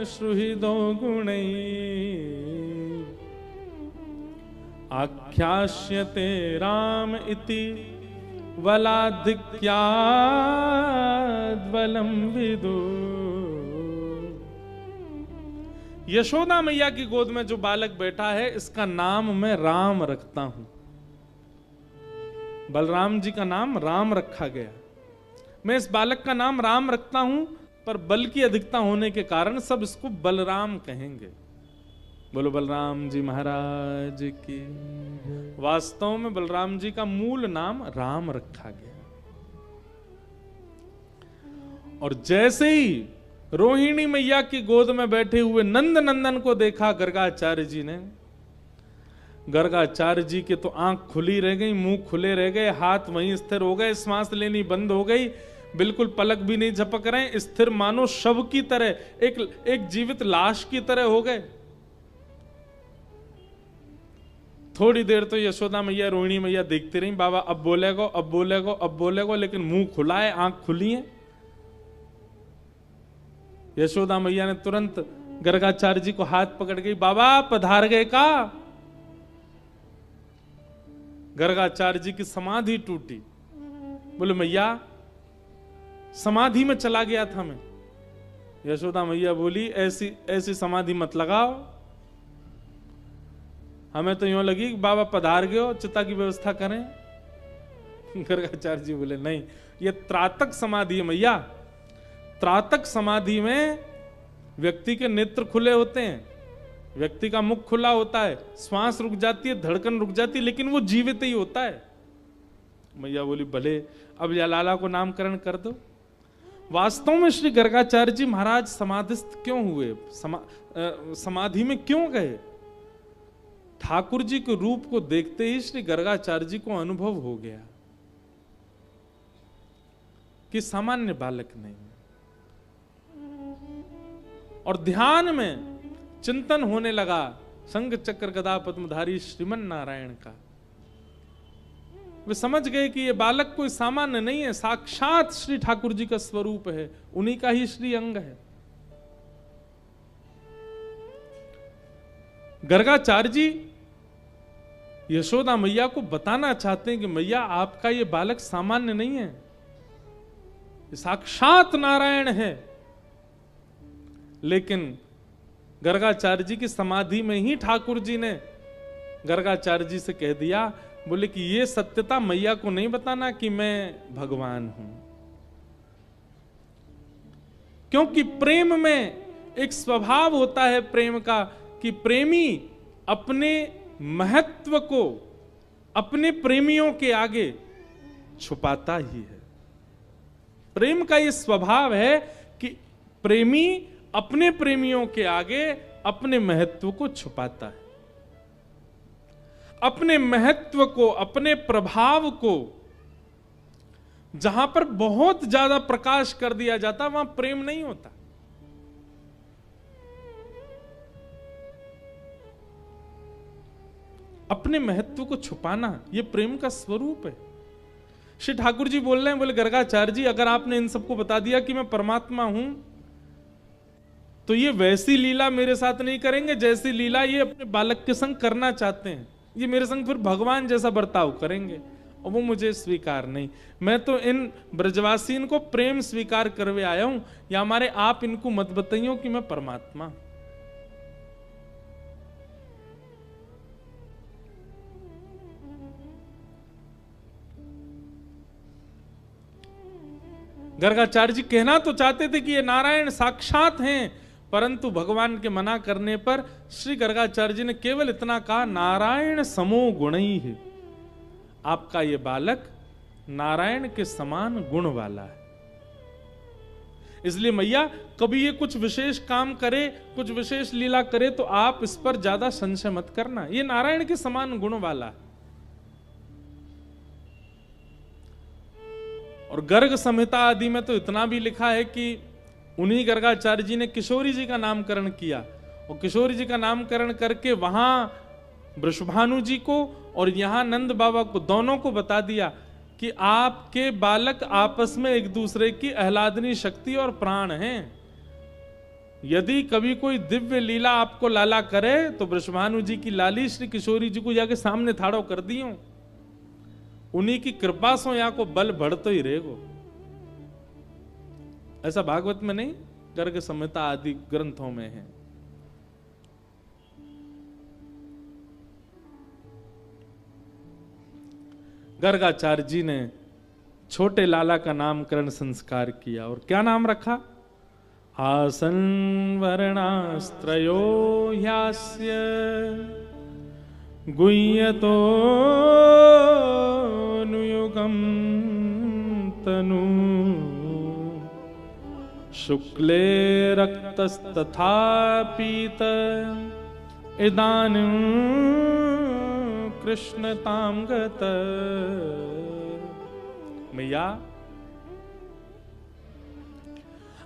सुहृदो गुणै आख्यास्यते राम इति वलाधिक्याद्बलं विदु। यशोदा मैया की गोद में जो बालक बैठा है, इसका नाम मैं राम रखता हूं। बलराम जी का नाम राम रखा गया। मैं इस बालक का नाम राम रखता हूं, पर बल की अधिकता होने के कारण सब इसको बलराम कहेंगे। बोलो बलराम जी महाराज की। वास्तव में बलराम जी का मूल नाम राम रखा गया। और जैसे ही रोहिणी मैया की गोद में बैठे हुए नंद नंदन को देखा गर्गाचार्य जी ने, गर्गाचार्य जी के तो आंख खुली रह गई, मुंह खुले रह गए, हाथ वहीं स्थिर हो गए, सांस लेनी बंद हो गई, बिल्कुल पलक भी नहीं झपक रहे, स्थिर मानो शव की तरह, एक जीवित लाश की तरह हो गए। थोड़ी देर तो यशोदा मैया रोहिणी मैया देखती रही, बाबा अब बोलेगो अब बोलेगो अब बोलेगो, लेकिन मुंह खुला है, आंख खुली है। यशोदा मैया ने तुरंत गर्गाचार्य जी को हाथ पकड़ गई, बाबा पधार गए का। गर्गाचार्य जी की समाधि टूटी। बोले मैया समाधि में चला गया था मैं। यशोदा मैया बोली ऐसी ऐसी समाधि मत लगाओ, हमें तो यूं लगी कि बाबा पधार गए हो, चिता की व्यवस्था करें। गर्गाचार्य जी बोले नहीं, ये त्रातक समाधि है मैया। त्रातक समाधि में व्यक्ति के नेत्र खुले होते हैं, व्यक्ति का मुख खुला होता है, श्वास रुक जाती है, धड़कन रुक जाती है, लेकिन वो जीवित ही होता है। मैया बोली भले, अब या लाला को नामकरण कर दो। वास्तव में श्री गर्गाचार्य जी महाराज समाधिस्थ क्यों हुए, समाधि में क्यों गए? ठाकुर जी के रूप को देखते ही श्री गर्गाचार्य जी को अनुभव हो गया कि सामान्य बालक नहीं। और ध्यान में चिंतन होने लगा शंख चक्र गदा पद्मधारी श्रीमन नारायण का। वे समझ गए कि ये बालक कोई सामान्य नहीं है, साक्षात श्री ठाकुर जी का स्वरूप है, उन्हीं का ही श्री अंग है। गर्गाचार्य जी यशोदा मैया को बताना चाहते हैं कि मैया आपका ये बालक सामान्य नहीं है, साक्षात नारायण है। लेकिन गर्गाचार्य जी की समाधि में ही ठाकुर जी ने गर्गाचार्य जी से कह दिया, बोले कि ये सत्यता मैया को नहीं बताना कि मैं भगवान हूं, क्योंकि प्रेम में एक स्वभाव होता है प्रेम का कि प्रेमी अपने महत्व को अपने प्रेमियों के आगे छुपाता ही है। प्रेम का यह स्वभाव है कि प्रेमी अपने प्रेमियों के आगे अपने महत्व को छुपाता है, अपने महत्व को, अपने प्रभाव को जहां पर बहुत ज्यादा प्रकाश कर दिया जाता वहां प्रेम नहीं होता। अपने महत्व को छुपाना यह प्रेम का स्वरूप है। श्री ठाकुर जी बोल रहे हैं, बोले गर्गाचार्य जी अगर आपने इन सबको बता दिया कि मैं परमात्मा हूं, तो ये वैसी लीला मेरे साथ नहीं करेंगे जैसी लीला ये अपने बालक के संग करना चाहते हैं। ये मेरे संग फिर भगवान जैसा बर्ताव करेंगे और वो मुझे स्वीकार नहीं। मैं तो इन ब्रजवासीन को प्रेम स्वीकार करवे आया हूं, या हमारे आप इनको मत बताइयो कि मैं परमात्मा। गर्गाचार्य जी कहना तो चाहते थे कि ये नारायण साक्षात हैं, परंतु भगवान के मना करने पर श्री गर्गाचार्य जी ने केवल इतना कहा, नारायण समो गुणी है। आपका ये बालक नारायण के समान गुण वाला है। इसलिए मैया कभी ये कुछ विशेष काम करे, कुछ विशेष लीला करे, तो आप इस पर ज्यादा संशय मत करना, ये नारायण के समान गुण वाला है। और गर्ग संहिता आदि में तो इतना भी लिखा है कि उन्हीं गर्गाचार्य जी ने किशोरी जी का नामकरण किया और किशोरी जी का नामकरण करके वहां वृषभानु जी को और यहां नंद बाबा को, दोनों को बता दिया कि आपके बालक आपस में एक दूसरे की आह्लादनी शक्ति और प्राण हैं। यदि कभी कोई दिव्य लीला आपको लाला करे तो वृषभानु जी की लाली श्री किशोरी जी को जाके सामने थाड़ो कर दियो, उन्हीं की कृपा से यहाँ को बल बढ़तो ही रहेगो। ऐसा भागवत में नहीं, गर्ग संहिता आदि ग्रंथों में है। गर्गाचार्य जी ने छोटे लाला का नामकरण संस्कार किया और क्या नाम रखा? आसन वर्णास्त्रयो ह्यास्य गुह्यतो नुयुगम तनु शुक्ले रक्तस्तथा पीत इदानीं कृष्णतां गत। मैया,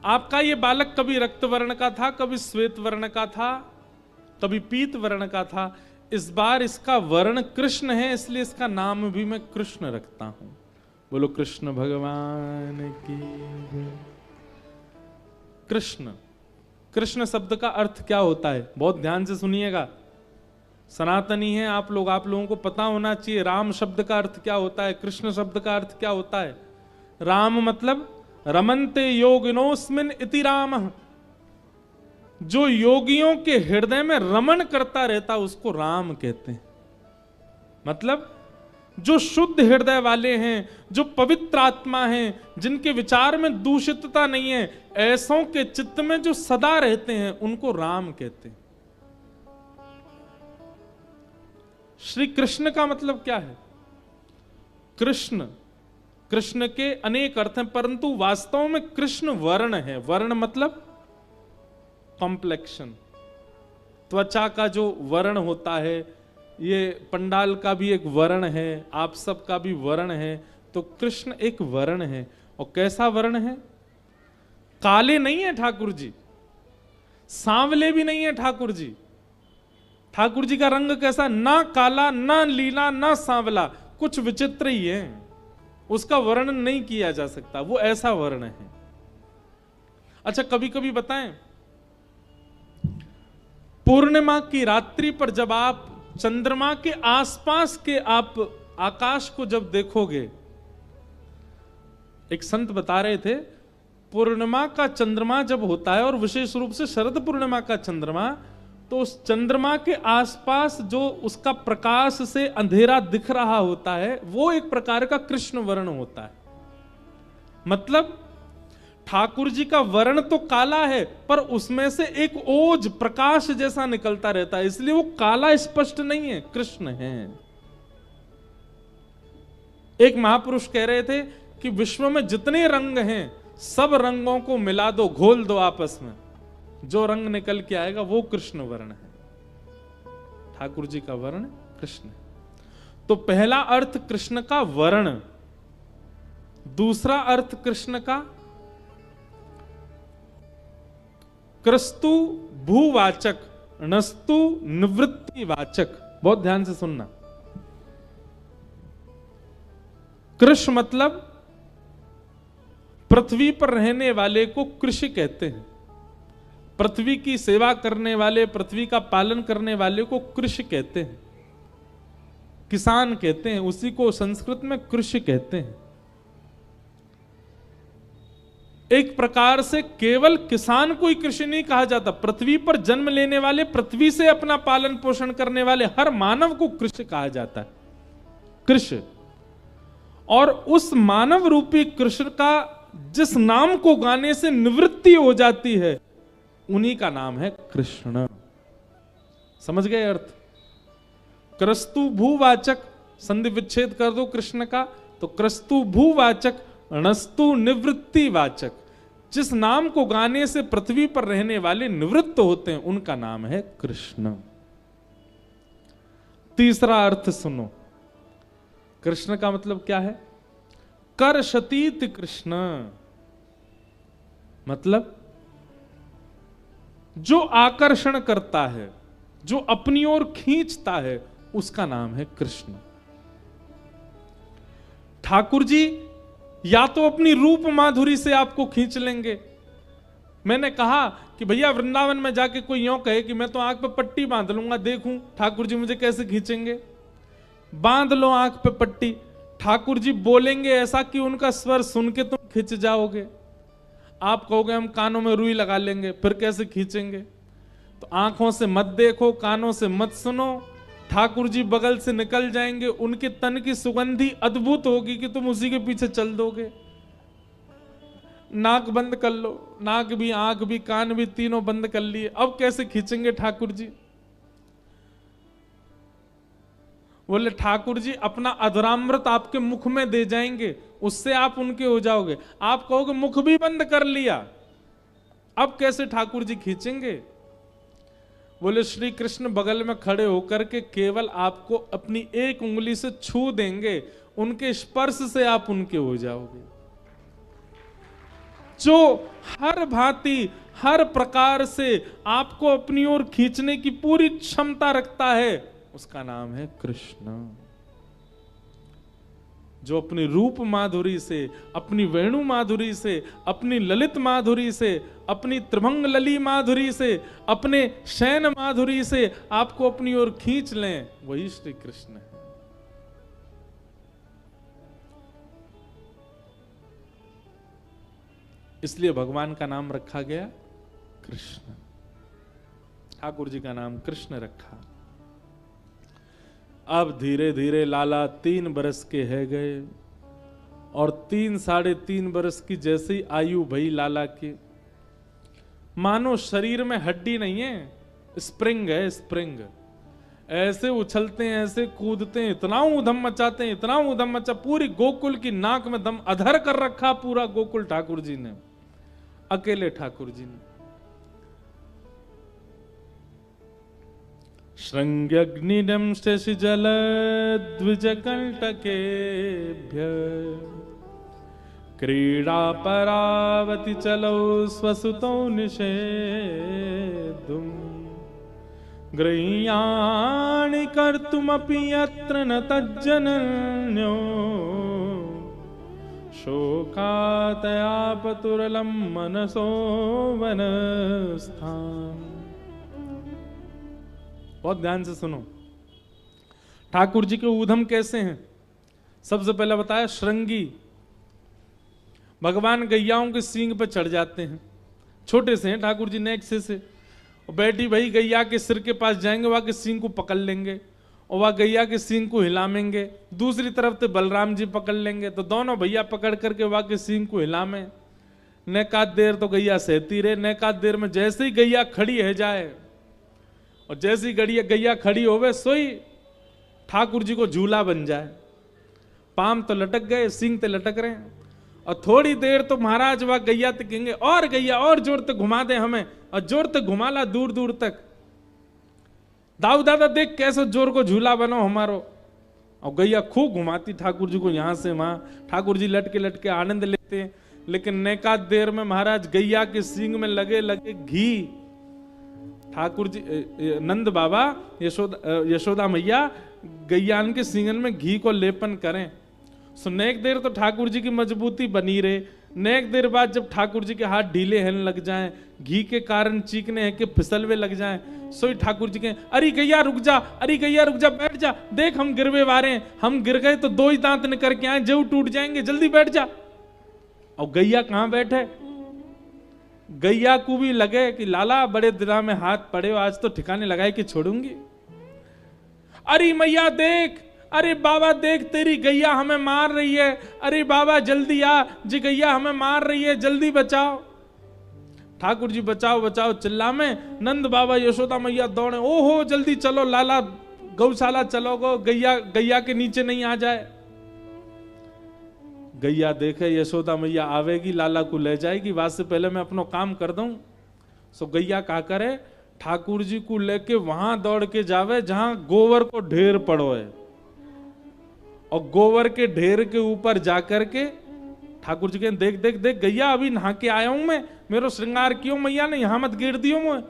आपका ये बालक कभी रक्त वर्ण का था, कभी श्वेत वर्ण का था, कभी पीत वर्ण का था। इस बार इसका वर्ण कृष्ण है, इसलिए इसका नाम भी मैं कृष्ण रखता हूं। बोलो कृष्ण भगवान की। कृष्ण, कृष्ण शब्द का अर्थ क्या होता है? बहुत ध्यान से सुनिएगा, सनातनी है आप लोगों को पता होना चाहिए। राम शब्द का अर्थ क्या होता है, कृष्ण शब्द का अर्थ क्या होता है? राम मतलब रमन्ते योगिनोस्मिन इति रामः, जो योगियों के हृदय में रमण करता रहता उसको राम कहते हैं। मतलब जो शुद्ध हृदय वाले हैं, जो पवित्र आत्मा हैं, जिनके विचार में दूषितता नहीं है, ऐसों के चित्त में जो सदा रहते हैं, उनको राम कहते हैं। श्री कृष्ण का मतलब क्या है? कृष्ण, कृष्ण के अनेक अर्थ हैं, परंतु वास्तव में कृष्ण वर्ण है। वर्ण मतलब कॉम्प्लेक्शन, त्वचा का जो वर्ण होता है, ये पंडाल का भी एक वर्ण है, आप सब का भी वर्ण है। तो कृष्ण एक वर्ण है। और कैसा वर्ण है? काले नहीं है ठाकुर जी, सांवले भी नहीं है ठाकुर जी। ठाकुर जी का रंग कैसा? ना काला, ना लीला, ना सांवला, कुछ विचित्र ही है। उसका वर्णन नहीं किया जा सकता, वो ऐसा वर्ण है। अच्छा, कभी कभी बताएं, पूर्णिमा की रात्रि पर जब आप चंद्रमा के आसपास के आप आकाश को जब देखोगे, एक संत बता रहे थे, पूर्णिमा का चंद्रमा जब होता है और विशेष रूप से शरद पूर्णिमा का चंद्रमा, तो उस चंद्रमा के आसपास जो उसका प्रकाश से अंधेरा दिख रहा होता है, वो एक प्रकार का कृष्ण वर्ण होता है। मतलब ठाकुर जी का वर्ण तो काला है, पर उसमें से एक ओज प्रकाश जैसा निकलता रहता है, इसलिए वो काला स्पष्ट नहीं है, कृष्ण है। एक महापुरुष कह रहे थे कि विश्व में जितने रंग हैं, सब रंगों को मिला दो, घोल दो आपस में, जो रंग निकल के आएगा वो कृष्ण वर्ण है। ठाकुर जी का वर्ण कृष्ण है। तो पहला अर्थ कृष्ण का वर्ण, दूसरा अर्थ कृष्ण का क्रस्तु भूवाचक, नस्तु निवृत्तिवाचक। बहुत ध्यान से सुनना। कृष मतलब पृथ्वी पर रहने वाले को कृषि कहते हैं। पृथ्वी की सेवा करने वाले, पृथ्वी का पालन करने वाले को कृषि कहते हैं, किसान कहते हैं, उसी को संस्कृत में कृषि कहते हैं। एक प्रकार से केवल किसान को ही कृषि नहीं कहा जाता, पृथ्वी पर जन्म लेने वाले, पृथ्वी से अपना पालन पोषण करने वाले हर मानव को कृषि कहा जाता है, कृषि। और उस मानव रूपी कृष्ण का जिस नाम को गाने से निवृत्ति हो जाती है, उन्हीं का नाम है कृष्ण। समझ गए अर्थ? क्रस्तु भूवाचक, संधि विच्छेद कर दो कृष्ण का, तो क्रस्तु भूवाचक, णस्तु निवृत्तिवाचक। जिस नाम को गाने से पृथ्वी पर रहने वाले निवृत्त होते हैं, उनका नाम है कृष्ण। तीसरा अर्थ सुनो, कृष्ण का मतलब क्या है? कर्षतीत कृष्ण, मतलब जो आकर्षण करता है, जो अपनी ओर खींचता है, उसका नाम है कृष्ण। ठाकुर जी या तो अपनी रूप माधुरी से आपको खींच लेंगे। मैंने कहा कि भैया वृंदावन में जाके कोई यूं कहे कि मैं तो आंख पे पट्टी बांध लूंगा, देखूं ठाकुर जी मुझे कैसे खींचेंगे। बांध लो आंख पे पट्टी, ठाकुर जी बोलेंगे ऐसा कि उनका स्वर सुन के तुम खिंच जाओगे। आप कहोगे हम कानों में रुई लगा लेंगे, फिर कैसे खींचेंगे। तो आंखों से मत देखो, कानों से मत सुनो, ठाकुर जी बगल से निकल जाएंगे, उनके तन की सुगंधी अद्भुत होगी कि तुम उसी के पीछे चल दोगे। नाक बंद कर लो, नाक भी, आंख भी, कान भी, तीनों बंद कर लिए, अब कैसे खींचेंगे ठाकुर जी। बोले ठाकुर जी अपना अधरामृत आपके मुख में दे जाएंगे, उससे आप उनके हो जाओगे। आप कहोगे मुख भी बंद कर लिया, अब कैसे ठाकुर जी खींचेंगे। बोले श्री कृष्ण बगल में खड़े होकर के केवल आपको अपनी एक उंगली से छू देंगे, उनके स्पर्श से आप उनके हो जाओगे। जो हर भांति हर प्रकार से आपको अपनी ओर खींचने की पूरी क्षमता रखता है, उसका नाम है कृष्ण। जो अपनी रूप माधुरी से, अपनी वेणु माधुरी से, अपनी ललित माधुरी से, अपनी त्रिभंग लली माधुरी से, अपने शयन माधुरी से आपको अपनी ओर खींच लें, वही श्री कृष्ण है। इसलिए भगवान का नाम रखा गया कृष्ण। ठाकुर जी का नाम कृष्ण रखा। अब धीरे धीरे लाला 3 बरस के है गए और 3 साढ़े 3 बरस की जैसी आयु भई लाला की, मानो शरीर में हड्डी नहीं है, स्प्रिंग है, स्प्रिंग। ऐसे उछलते हैं, ऐसे कूदते हैं, इतना ऊधम मचाते हैं, इतना ऊधम मचा, पूरी गोकुल की नाक में दम अधर कर रखा पूरा गोकुल ठाकुर जी ने, अकेले ठाकुर जी ने। श्रृंग्यग्निदं शशिजलद्विजकण्टकेभ्य क्रीडा परावति चलौ स्वसुतौ निषेद्धुम् गृह्याणि कर्तुमपि यत्र न तज्जनन्यो शोकातयापतुरलं मनसो वनस्थाम्। बहुत ध्यान से सुनो, ठाकुर जी के ऊधम कैसे हैं। सबसे पहले बताया श्रृंगी, भगवान गैयाओं के सींग पे चढ़ जाते हैं, छोटे से हैं ठाकुर जी, नेक से और बैठी भाई गैया के सिर के पास जाएंगे, वहां के सींग को पकड़ लेंगे और वह गैया के सींग को हिलामेंगे। दूसरी तरफ से बलराम जी पकड़ लेंगे, तो दोनों भैया पकड़ करके वहां के सींग को हिलामें। नेकात देर तो गैया सहती रहे, नेकात देर में जैसे ही गैया खड़ी है जाए और जैसी गैया खड़ी होवे सोई ठाकुर जी को झूला बन जाए। पाम तो लटक गए, सींग तो लटक रहे हैं, और थोड़ी देर तो महाराज वह गैया तक कहेंगे और गैया और जोर तक घुमा दे हमें, और जोर तक घुमा ला दूर दूर तक। दाऊ दादा देख कैसे जोर को झूला बनो हमारो। और गैया खूब घुमाती ठाकुर जी को यहां से वहां, ठाकुर जी लटके लटके आनंद लेते हैं। लेकिन नेकात देर में महाराज गैया के सींग में लगे लगे घी, ठाकुर जी नंद बाबा यशोदा मैया गैयान के सींगन में घी को लेपन करें। सो नेक देर तो ठाकुर जी की मजबूती बनी रहे, नेक देर बाद जब ठाकुर जी के हाथ ढीले होने लग जाएं, घी के कारण चीखने हैं कि फिसलवे लग जाएं, सोई ठाकुर जी के अरे गैया रुक जा, अरे गैया रुक जा, बैठ जा, देख हम गिरवे वारे हैं, हम गिर गए तो 2 ही दांत निकल के आए, जरूर टूट जाएंगे, जल्दी बैठ जा। और गैया कहां बैठे, गैया को भी लगे कि लाला बड़े दिला में हाथ पड़े, आज तो ठिकाने लगाए कि छोड़ूंगी। अरे मैया देख, अरे बाबा देख तेरी गैया हमें मार रही है, अरे बाबा जल्दी आ जी, गैया हमें मार रही है, जल्दी बचाओ। ठाकुर जी बचाओ बचाओ चिल्ला में, नंद बाबा यशोदा मैया दौड़े, ओहो जल्दी चलो लाला गौशाला चलो गो, गैया के नीचे नहीं आ जाए। गैया देखे यशोदा मैया आवेगी, लाला को ले जाएगी, बाद से पहले मैं अपना काम कर दूं। सो गैया क्या करे, ठाकुर जी को लेके वहां दौड़ के जावे जहां गोबर को ढेर पड़ो है, और गोबर के ढेर के ऊपर जाकर के ठाकुर जी के देख देख देख गैया अभी नहा के आया हूं मैं, मेरो श्रृंगार क्यों मैया ने, यहां मत गिर दियो मैं,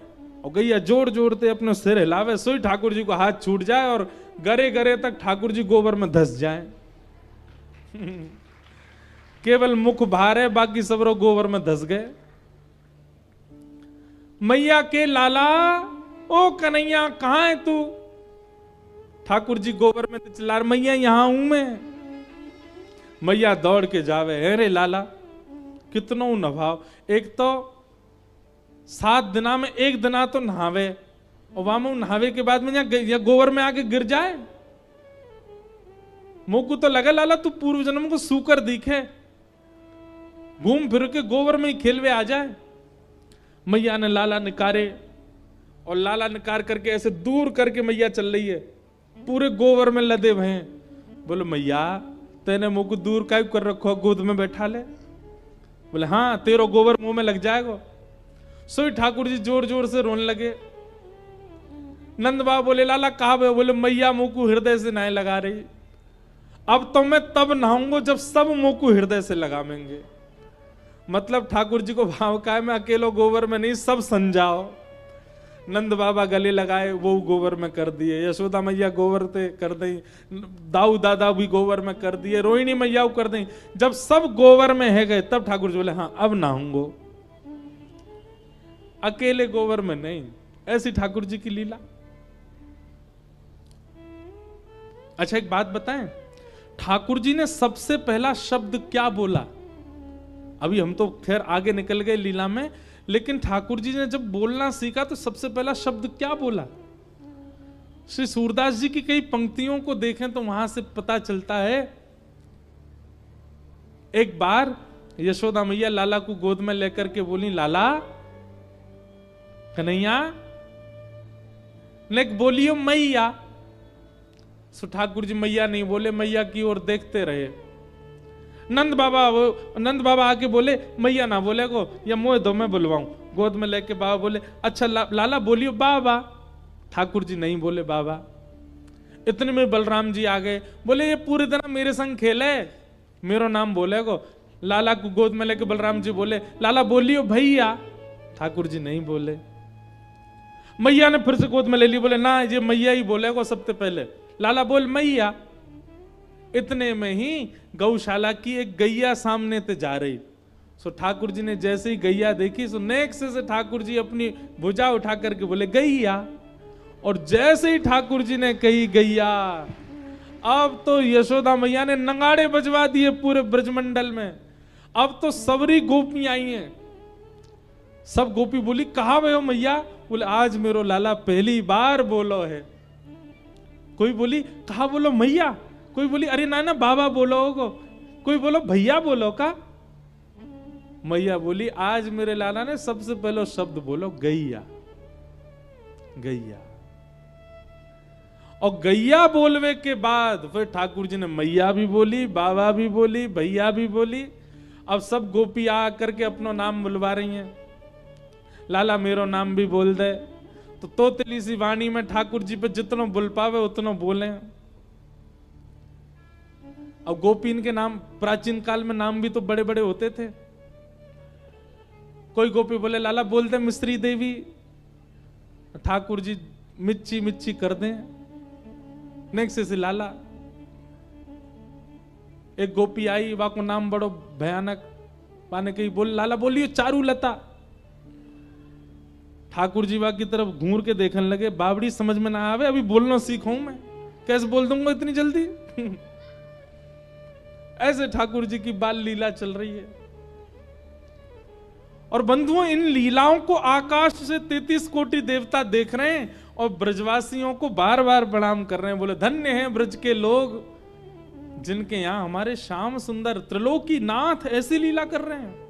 और गैया जोर जोरते अपने सिर हिलावे, सोई ठाकुर जी को हाथ छूट जाए और गरे गरे तक ठाकुर जी गोबर में धस जाए। केवल मुख बाहर है, बाकी सब लोग गोबर में धस गए। मैया के लाला, ओ कन्हैया कहां है तू? ठाकुर जी गोबर में चिल्ला रहे, मैया यहां हूं मैं। मैया दौड़ के जावे, अरे लाला कितनो नभाव, एक तो 7 दिना में 1 दिना तो नहावे, और वहां नहावे के बाद में या गोबर में आके गिर जाए। मोकू तो लगा लाला तू पूर्व जन्म को सूकर दिखे, घूम फिर के गोबर में ही खेलवे आ जाए। मैया ने लाला निकारे, और लाला निकार करके ऐसे दूर करके मैया चल रही है, पूरे गोबर में लदे हुए हैं। बोलो मैया तेने मुंह को दूर का कर रखो, गोद में बैठा ले। बोले हाँ तेरो गोबर मुंह में लग जाएगा। सोई ठाकुर जी जोर जोर से रोने लगे। नंद बाबा बोले लाला कहा भे? बोले मैया मुंह को हृदय से नहीं लगा रही। अब तो मैं तब नहाऊंगा जब सब मुंह को हृदय से लगावेंगे। मतलब ठाकुर जी को भाव का है, मैं अकेलो गोबर में नहीं, सब संजाओ। नंद बाबा गले लगाए, वो गोबर में कर दिए। यशोदा मैया गोबर ते कर दी, दाऊ दादा भी गोबर में कर दिए, रोहिणी मैया कर दी। जब सब गोबर में है गए तब ठाकुर जी बोले हाँ अब नहाऊंगो, अकेले गोबर में नहीं। ऐसी ठाकुर जी की लीला। अच्छा एक बात बताएं, ठाकुर जी ने सबसे पहला शब्द क्या बोला? अभी हम तो खैर आगे निकल गए लीला में, लेकिन ठाकुर जी ने जब बोलना सीखा तो सबसे पहला शब्द क्या बोला? श्री सूरदास जी की कई पंक्तियों को देखें तो वहां से पता चलता है। एक बार यशोदा मैया लाला को गोद में लेकर के बोली, लाला कन्हैया, नेक बोलियो मैया। सो ठाकुर जी मैया नहीं बोले, मैया की ओर देखते रहे। नंद बाबा आके बोले मैया ना बोले को, या मोह दो मैं बुलवाऊं। गोद में लेके बाबा बोले अच्छा लाला बोलियो बाबा। ठाकुर जी नहीं बोले बाबा। इतने में बलराम जी आ गए, बोले ये पूरे दिन मेरे संग खेले, मेरो नाम बोले को। लाला को गोद में लेके बलराम जी बोले लाला बोलियो भैया। ठाकुर जी नहीं बोले। मैया ने फिर से गोद में ले ली, बोले ना ये मैया ही बोले को सबसे पहले, लाला बोल मैया। इतने में ही गौशाला की एक गैया सामने से जा रही। सो ठाकुर जी ने जैसे ही गैया देखी, सो नेक्स्ट से ठाकुर जी अपनी भुजा उठा करके बोले गैया। और जैसे ही ठाकुर जी ने कही गैया, अब तो यशोदा मैया ने नगाड़े बजवा दिए पूरे ब्रजमंडल में। अब तो सबरी गोपी आई हैं। सब गोपी बोली कहा भे हो मैया? बोले आज मेरो लाला पहली बार बोलो है। कोई बोली कहा बोलो मैया, कोई बोली अरे ना बाबा बोलो को, कोई बोलो भैया बोलो का। मैया बोली आज मेरे लाला ने सबसे पहले शब्द बोलो गैया। गैया। और गैया बोलवे के बाद फिर ठाकुर जी ने मैया भी बोली, बाबा भी बोली, भैया भी बोली। अब सब गोपी आ करके अपना नाम बुलवा रही हैं। लाला मेरो नाम भी बोल दे। तो तोतली सी वाणी में ठाकुर जी पे जितना बुल पावे उतना बोले। अब गोपीन के नाम प्राचीन काल में नाम भी तो बड़े बड़े होते थे। कोई गोपी बोले लाला बोलते मिस्त्री देवी। ठाकुर जी मिच्ची मिच्ची कर दें। नेक्स्ट से लाला। एक गोपी आई, वा को नाम बड़ो भयानक पाने के बोल लाला बोलियो चारू लता। ठाकुर जी वा की तरफ घूर के देखने लगे, बावड़ी समझ में ना आवे, अभी बोलना सीखूं मैं, कैसे बोल दूंगा इतनी जल्दी। ऐसे ठाकुर जी की बाल लीला चल रही है। और बंधुओं इन लीलाओं को आकाश से 33 कोटि देवता देख रहे हैं और ब्रजवासियों को बार बार प्रणाम कर रहे हैं। बोले धन्य हैं ब्रज के लोग जिनके यहां हमारे श्याम सुंदर त्रिलोकी नाथ ऐसी लीला कर रहे हैं।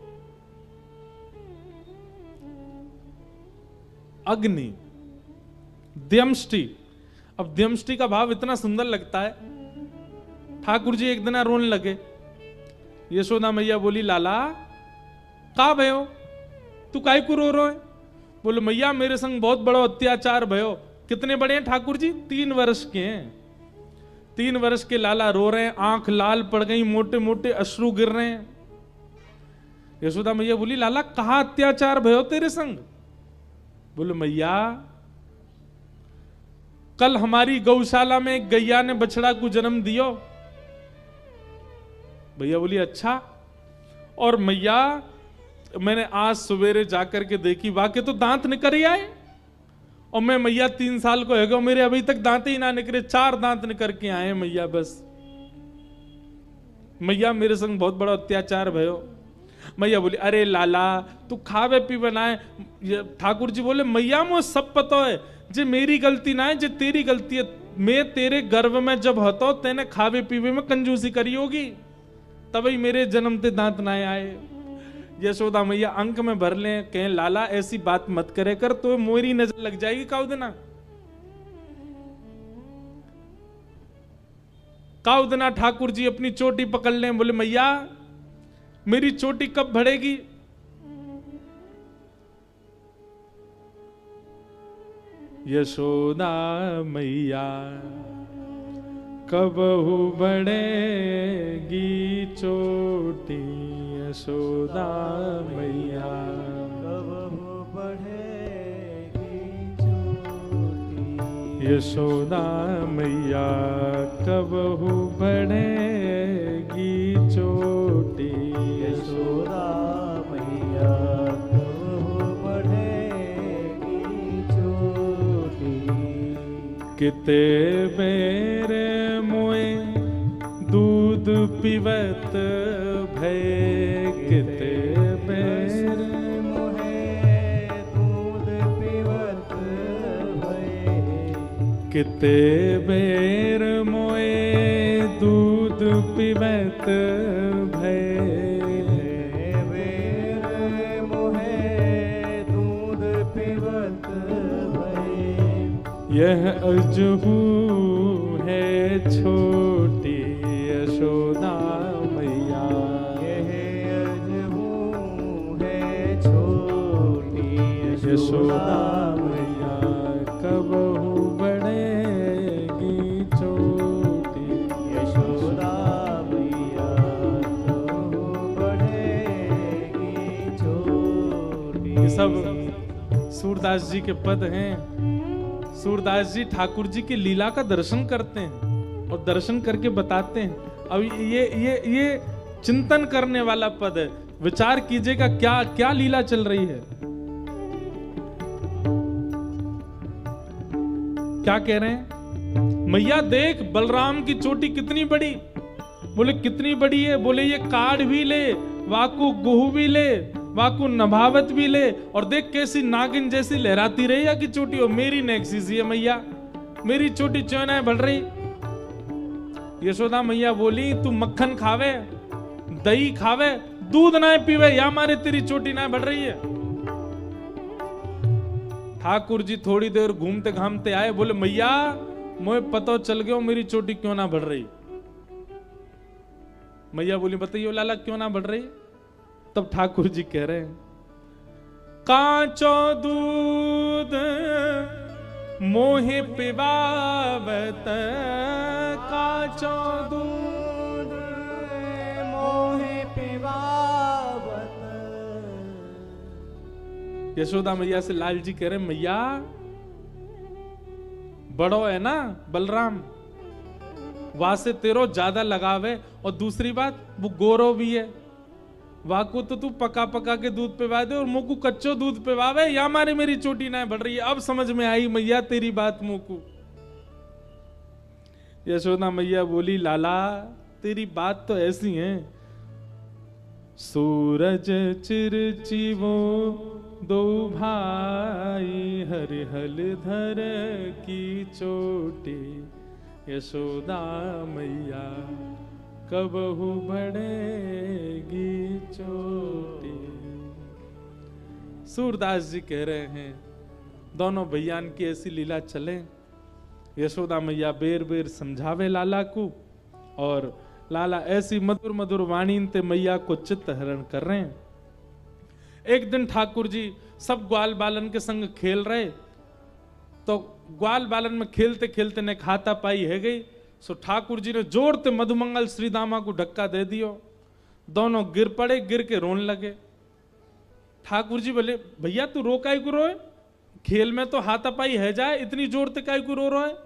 अग्नि, द्यमष्टि। अब द्यमष्टि का भाव इतना सुंदर लगता है। ठाकुर जी एक दिन रोने लगे। यशोदा मैया बोली लाला का भयो, तू काय को रो रहे? बोले मैया मेरे संग बहुत बड़ा अत्याचार भयो। कितने बड़े हैं ठाकुर जी? 3 वर्ष के हैं। 3 वर्ष के लाला रो रहे हैं, आंख लाल पड़ गई, मोटे मोटे अश्रु गिर रहे हैं। यशोदा मैया बोली लाला कहा अत्याचार भयो तेरे संग? बोले मैया कल हमारी गौशाला में एक गैया ने बछड़ा को जन्म दियो। भैया बोली अच्छा। और मैया मैंने आज सवेरे जाकर के देखी, वाकई तो दांत निकल ही आए। और मैं मैया 3 साल को है गो, मेरे अभी तक दांत ही ना निकले, 4 दांत निकल के आए मैया। बस मैया मेरे संग बहुत बड़ा अत्याचार भयो। मैया बोली अरे लाला तू खावे पीवे ना है। ठाकुर जी बोले मैया मुझे सब पता है, जे मेरी गलती ना है, जे तेरी गलती है। मैं तेरे गर्भ में जब हतो तेने खावे पीवे में कंजूसी करी होगी, तभी मेरे जन्मते दांत ना आए। यशोदा मैया अंक में भर ले, कहें लाला ऐसी बात मत करे कर, तो मोरी नजर लग जाएगी काउ देना। काउ देना ठाकुर जी अपनी चोटी पकड़ लें, बोले मैया मेरी चोटी कब बढ़ेगी। यशोदा मैया कबहू बढ़ेगी चोटी। यशोदा मैया कबहू बढ़ेगी चोटी। यशोदा मैया कबहू बढ़ेगी चोटी। यशोदा मैया कबहू बढ़ेगी चोटी। किते बेर मोए दूध पीवत भय। किते बेर मोहे दूध पीवत भय। किते बेर मोए दूध पीवत भय। बेर मोहे दूध पीवत भय। यह अजहू है छोटी यशोदा मैया। यह अजहू है छोटी यशोदा मैया कबहू बढ़ेगी चोटी। यशोदा मैया कबहू बढ़ेगी चोटी। ये सब सूरदास जी के पद हैं। सूरदास जी ठाकुर जी की लीला का दर्शन करते हैं और दर्शन करके बताते हैं। अब ये चिंतन करने वाला पद है। विचार कीजिएगा क्या क्या लीला चल रही है। क्या कह रहे हैं, मैया देख बलराम की चोटी कितनी बड़ी। बोले कितनी बड़ी है। बोले ये काढ़ भी ले, वाकू गुह भी ले, वाकू नभावत भी ले, और देख कैसी नागिन जैसी लहराती रही है कि चोटी हो। मेरी नेक्सी सी है मैया, मेरी चोटी चौना है बढ़ रही। यशोदा मैया बोली तू मक्खन खावे, दही खावे, दूध ना पीवे, या मारे तेरी चोटी ना बढ़ रही है। ठाकुर जी थोड़ी देर घूमते घामते आए। बोले मैया मुझे पता चल गया मेरी चोटी क्यों ना बढ़ रही। मैया बोली बताइए लाला क्यों ना बढ़ रही। तब ठाकुर जी कह रहे हैं कांचो दूध मोहे पिबावत। कांचो दूध मोहे पिबावत। यशोदा मैया से लाल जी कह रहे मैया बड़ो है ना बलराम, वहां से तेरो ज्यादा लगाव है, और दूसरी बात वो गोरो भी है। वाको तो तू पका पका के दूध पिवा दे और मुकू कच्चो दूध पिवावे, या मारे मेरी चोटी ना बढ़ रही है। अब समझ में आई मैया तेरी बात मुकू। यशोदा मैया बोली लाला तेरी बात तो ऐसी है। सूरज चिरचिवो दो भाई, हरिहल धर की चोटी। यशोदा मैया कबहू बढ़ेगी चोटी। सूरदास जी कह रहे हैं दोनों भैयान की ऐसी लीला चले। यशोदा मैया बेर बेर समझावे लाला को, और लाला ऐसी मधुर मधुर वाणी ते मैया को चित्त हरण कर रहे हैं। एक दिन ठाकुर जी सब ग्वाल बालन के संग खेल रहे, तो ग्वाल बालन में खेलते खेलते ने खाता पाई है गई। सो ठाकुर जी ने जोरते मधुमंगल श्रीदामा को धक्का दे दियो। दोनों गिर पड़े, गिर के रोने लगे। ठाकुर जी बोले भैया तू रोकाई को रोए, खेल में तो हाथापाई है जाए, इतनी जोर से काय को रो रहा है?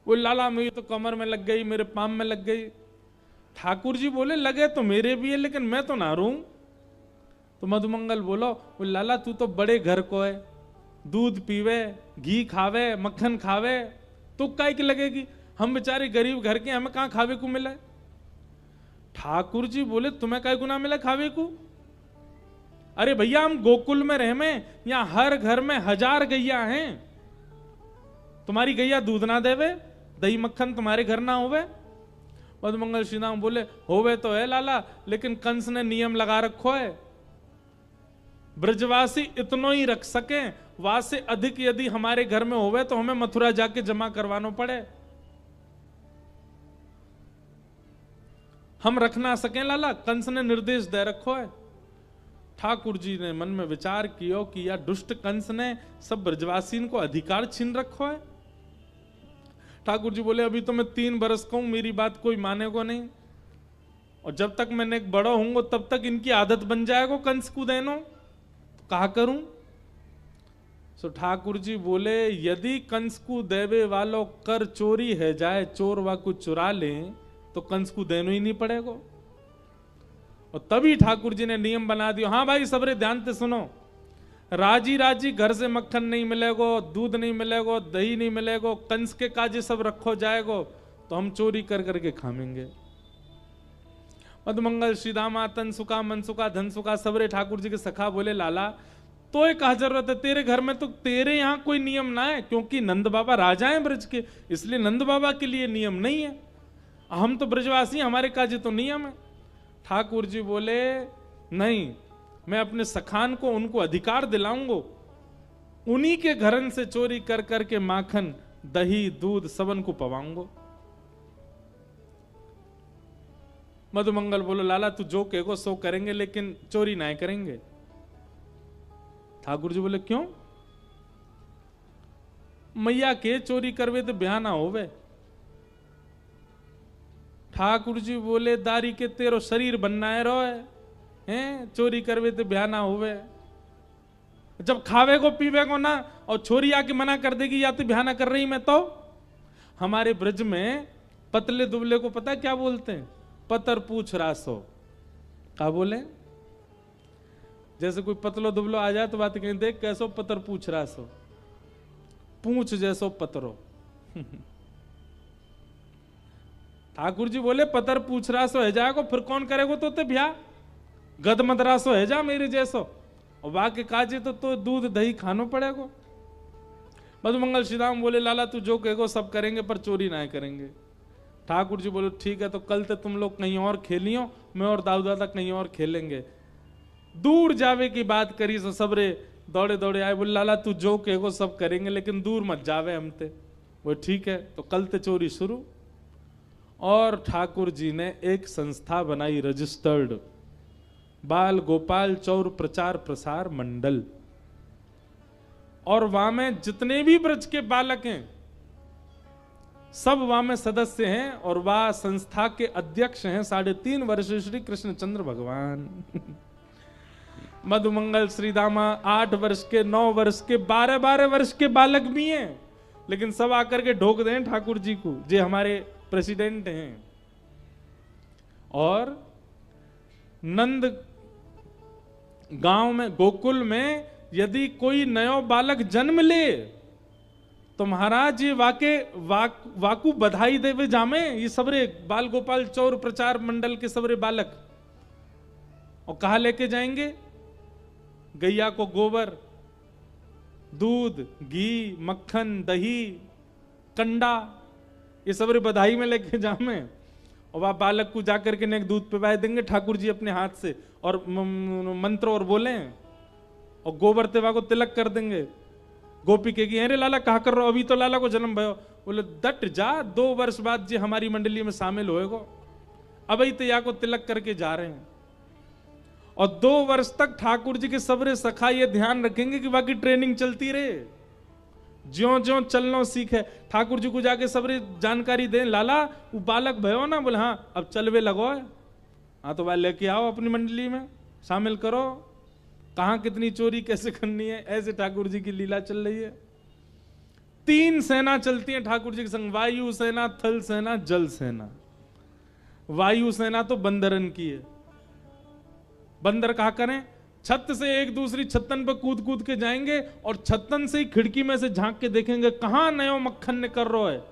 वो लाला मेरी तो कमर में लग गई, मेरे पाम में लग गई। ठाकुर जी बोले लगे तो मेरे भी है, लेकिन मैं तो ना रू। तो मधुमंगल बोलो, वो लाला तू तो बड़े घर को है, दूध पीवे, घी खावे, मक्खन खावे, तो काय की लगेगी? हम बेचारे गरीब घर के, हमें कहां खावे को मिला है? ठाकुर जी बोले तुम्हें काय को ना मिला खावे को? अरे भैया हम गोकुल में रह में, यहां हर घर में 1000 गैया हैं। तुम्हारी गैया दूध ना देवे, दही मक्खन तुम्हारे घर ना होवे? मधुमंगल श्री राम बोले होवे तो है लाला, लेकिन कंस ने नियम लगा रखो है, ब्रजवासी इतनो ही रख सके, वहां से अधिक यदि हमारे घर में होवे तो हमें मथुरा जाके जमा करवाना पड़े, हम रख ना सके लाला, कंस ने निर्देश दे रखो है। ठाकुर जी ने मन में विचार किया कि या दुष्ट कंस ने सब ब्रजवासी को अधिकार छीन रखो है। ठाकुर जी बोले अभी तो मैं 3 बरस का हूं, मेरी बात कोई मानेगा नहीं, और जब तक मैंने एक बड़ा होऊंगा तब तक इनकी आदत बन जाएगा कंस को देनो, तो कहा करूं? सो ठाकुर जी बोले यदि कंस को देवे वालों कर चोरी है जाए, चोर वा को चुरा ले, तो कंस को देनो ही नहीं पड़ेगा। और तभी ठाकुर जी ने नियम बना दिया, हाँ भाई सबरे ध्यान से सुनो, राजी राजी घर से मक्खन नहीं मिलेगो, दूध नहीं मिलेगो, दही नहीं मिलेगो, कंस के काजे सब रखो जाएगो, तो हम चोरी कर करके खाएंगे। मधुमंगल श्रीदामा तनसुका मनसुका धनसुका सबरे ठाकुर जी के सखा बोले लाला तो एक कहा जरूरत है, तेरे घर में तो तेरे यहां कोई नियम ना है, क्योंकि नंद बाबा राजा हैं ब्रज के, इसलिए नंद बाबा के लिए नियम नहीं है, हम तो ब्रजवासी, हमारे काजे तो नियम है। ठाकुर जी बोले नहीं, मैं अपने सखान को उनको अधिकार दिलाऊंगा, उन्हीं के घरन से चोरी कर करके माखन दही दूध सबन को पवाऊंगा। मधुमंगल बोलो लाला तू जो कहेगो सो करेंगे, लेकिन चोरी ना करेंगे। ठाकुर जी बोले क्यों? मैया के चोरी करवे तो ब्याह ना होवे। ठाकुर जी बोले दारी के तेरो शरीर बनना है रो हैं, चोरी करवे तो ब्याह ना होवे। जब खावे को पीवे को ना और छोरी आके मना कर देगी या तो ब्याह ना कर रही मैं, तो हमारे ब्रज में पतले दुबले को पता क्या बोलते हैं? पतर पूछ रासो। क्या बोले? जैसे कोई पतलो दुबलो आ जाए तो बात कहें देख कैसो पतर पूछ रासो, पूछ जैसो पतरो। ठाकुर जी बोले पतर पूछ रासो है जाएगो, फिर कौन करेगो तो ते ब्याह, गद मदरासो है जा मेरे जैसो, और बाकी काजे तो दूध दही खानो पड़ेगो। मधुमंगल श्री राम बोले लाला तू जो कहेगो सब करेंगे, पर चोरी ना करेंगे। ठाकुर जी बोले ठीक है, तो कल से तुम लोग कहीं और खेलियो, मैं और दाऊ दादा कहीं और खेलेंगे। दूर जावे की बात करी सो सबरे दौड़े दौड़े आए, बोले लाला तू जो कहेगो सब करेंगे, लेकिन दूर मत जावे हमते। वो ठीक है, तो कल से चोरी शुरू। और ठाकुर जी ने एक संस्था बनाई, रजिस्टर्ड बाल गोपाल चौर प्रचार प्रसार मंडल, और वहां में जितने भी ब्रज के बालक हैं सब वहां में सदस्य हैं, और वह संस्था के अध्यक्ष हैं 3.5 वर्षीय श्री कृष्णचंद्र भगवान। मधुमंगल श्रीदामा 8 वर्ष के, 9 वर्ष के, 12 वर्ष के बालक भी हैं, लेकिन सब आकर के ढोक दें ठाकुर जी को, जे हमारे प्रेसिडेंट हैं। और नंद गांव में, गोकुल में यदि कोई नयो बालक जन्म ले तो महाराज ये वाकू बधाई देवे जामे, ये सबरे बाल गोपाल चौर प्रचार मंडल के सबरे बालक। और कहा लेके जाएंगे? गैया को गोबर, दूध, घी, मक्खन, दही, कंडा, ये सबरे बधाई में लेके जामे, और वह बालक को जाकर के नेक दूध पिवाए देंगे ठाकुर जी अपने हाथ से, और मंत्र और बोले, और गोबर तेवा को तिलक कर देंगे। गोपी कहेगी अरे लाला कहा कर रहे हो, अभी तो लाला को जन्म भयो। बोले दट जा, 2 वर्ष बाद जी हमारी मंडली में शामिल होएगो, अभी तो या को तिलक करके जा रहे हैं। और 2 वर्ष तक ठाकुर जी के सबरे सखा ये ध्यान रखेंगे कि बाकी ट्रेनिंग चलती रहे, ज्यो ज्यो चलना सीखे। ठाकुर जी को जाके सबरे जानकारी दें, लाला वो बालक भयो ना, बोले हाँ अब चलवे लगो है, हाँ तो वह लेके आओ अपनी मंडली में शामिल करो। कहां कितनी चोरी कैसे करनी है, ऐसे ठाकुर जी की लीला चल रही है। 3 सेना चलती है ठाकुर जी के संग, वायु सेना, थल सेना, जल सेना। वायु सेना तो बंदरन की है। बंदर कहा करें, छत से एक दूसरी छत्तन पर कूद कूद के जाएंगे और छत्तन से ही खिड़की में से झांक के देखेंगे कहां नयो मक्खन निकल रहा है,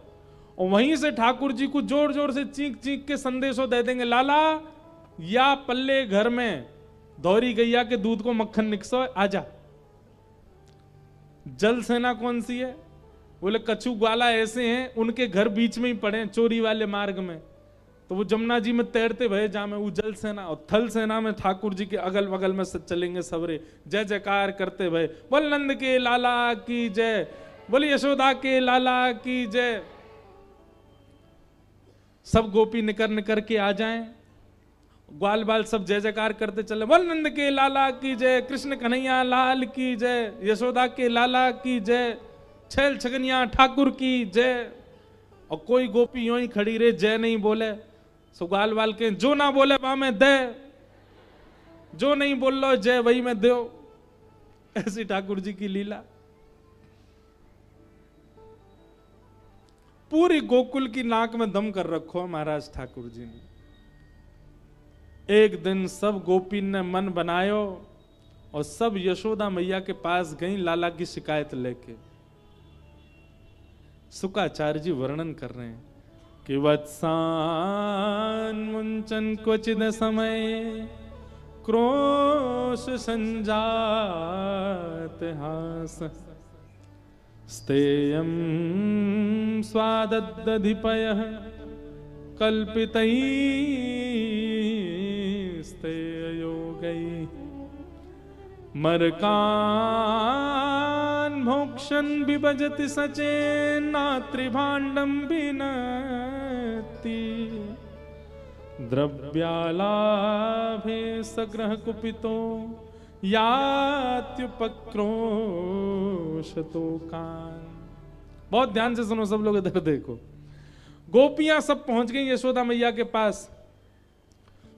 और वहीं से ठाकुर जी को जोर जोर से चीख चीख के संदेशों दे देंगे, लाला या पल्ले घर में दौरी गैया के दूध को मक्खन निकसो, आजा। जल सेना कौन सी है? बोले कछु ग्वाला ऐसे हैं उनके घर बीच में ही पड़े हैं चोरी वाले मार्ग में, तो वो जमुना जी में तैरते भय जामे, वो जल सेना। और थल सेना में ठाकुर जी के अगल बगल में चलेंगे सबरे, जय जयकार करते भय, बोल नंद के लाला की जय, बोल यशोदा के लाला की जय। सब गोपी निकर निकर के आ जाएं, ग्वाल बाल सब जय जयकार करते चले, बोल नंद के लाला की जय, कृष्ण कन्हैया लाल की जय, यशोदा के लाला की जय, छैल छगनिया ठाकुर की जय। और कोई गोपी यूं ही खड़ी रहे, जय नहीं बोले, सो ग्वाल बाल के जो ना बोले वहां में दे, जो नहीं बोल लो जय वही में दो। ऐसी ठाकुर जी की लीला। पूरी गोकुल की नाक में दम कर रखो महाराज ठाकुर जी ने। एक दिन सब गोपी ने मन बनायो और सब यशोदा मैया के पास गई लाला की शिकायत लेके। शुकाचार्य जी वर्णन कर रहे हैं कि वत्सान मुंचन क्वचिद समय क्रोश संजात हास स्तेयं स्वाददधिपयः कल्पितैस्तेयोगैः मरकान् भोक्षन् बिभजति सचेन्नात्रिभाण्डं विनति द्रव्यालाभे सग्रह कुपितो यात्युपक्रोशतो कान। बहुत ध्यान से सुनो सब लोग, इधर देखो। गोपियां सब पहुंच गई यशोदा मैया के पास।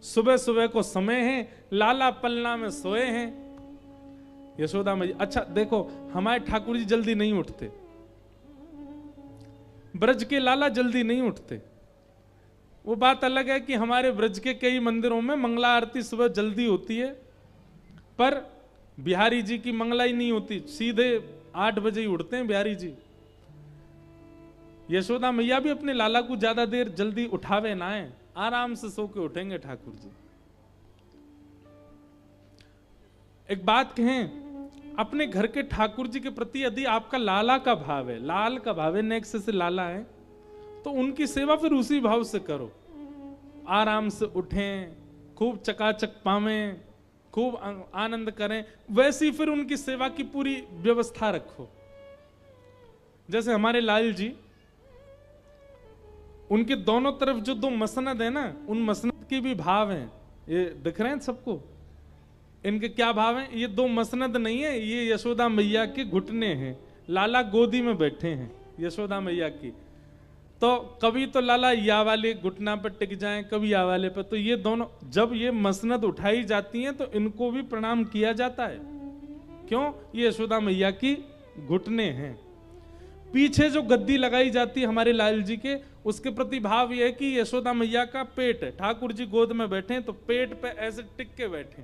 सुबह सुबह को समय है, लाला पलना में सोए हैं। यशोदा मैया, अच्छा देखो हमारे ठाकुर जी जल्दी नहीं उठते, ब्रज के लाला जल्दी नहीं उठते। वो बात अलग है कि हमारे ब्रज के कई मंदिरों में मंगला आरती सुबह जल्दी होती है, पर बिहारी जी की मंगला ही नहीं होती, सीधे 8 बजे ही उठते हैं बिहारी जी। यशोदा मैया भी अपने लाला को ज्यादा देर जल्दी उठावे ना है, आराम से सो के उठेंगे ठाकुर जी। एक बात कहें, अपने घर के ठाकुर जी के प्रति यदि आपका लाला का भाव है, लाल का भाव है, नेक्स्ट से लाला है, तो उनकी सेवा फिर उसी भाव से करो। आराम से उठें, खूब चकाचक पावें, खूब आनंद करें, वैसी फिर उनकी सेवा की पूरी व्यवस्था रखो। जैसे हमारे लाल जी, उनके दोनों तरफ जो 2 मसनद है ना, उन मसनद के भी भाव हैं। ये दिख रहे हैं सबको? इनके क्या भाव हैं? ये 2 मसनद नहीं है, ये यशोदा मैया के घुटने हैं। लाला गोदी में बैठे हैं यशोदा मैया की, तो कभी तो लाला या वाले घुटना पर टिक जाएं, कभी या वाले पर। तो ये दोनों जब ये मसनद उठाई जाती हैं तो इनको भी प्रणाम किया जाता है। क्यों? ये यशोदा मैया की घुटने हैं। पीछे जो गद्दी लगाई जाती है हमारे लाल जी के, उसके प्रति भाव यह है कि यशोदा मैया का पेट है, ठाकुर जी गोद में बैठे हैं तो पेट पे ऐसे टिक के बैठे,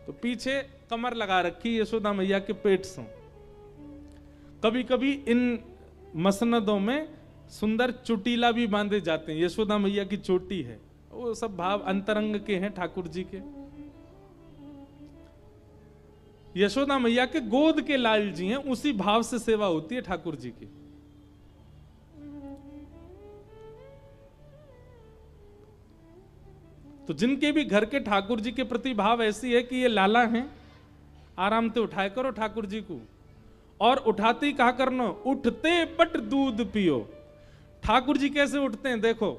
तो पीछे कमर लगा रखी यशोदा मैया के पेट से। कभी कभी इन मसनदों में सुंदर चुटीला भी बांधे जाते हैं, यशोदा मैया की चोटी है। वो सब भाव अंतरंग के हैं ठाकुर जी के। यशोदा मैया के गोद के लाल जी हैं, उसी भाव से सेवा होती है ठाकुर जी की। तो जिनके भी घर के ठाकुर जी के प्रति भाव ऐसी है कि ये लाला हैं, आराम से उठाया करो ठाकुर जी को। और उठाते ही कहा करना, उठते पट दूध पियो। ठाकुर जी कैसे उठते हैं देखो,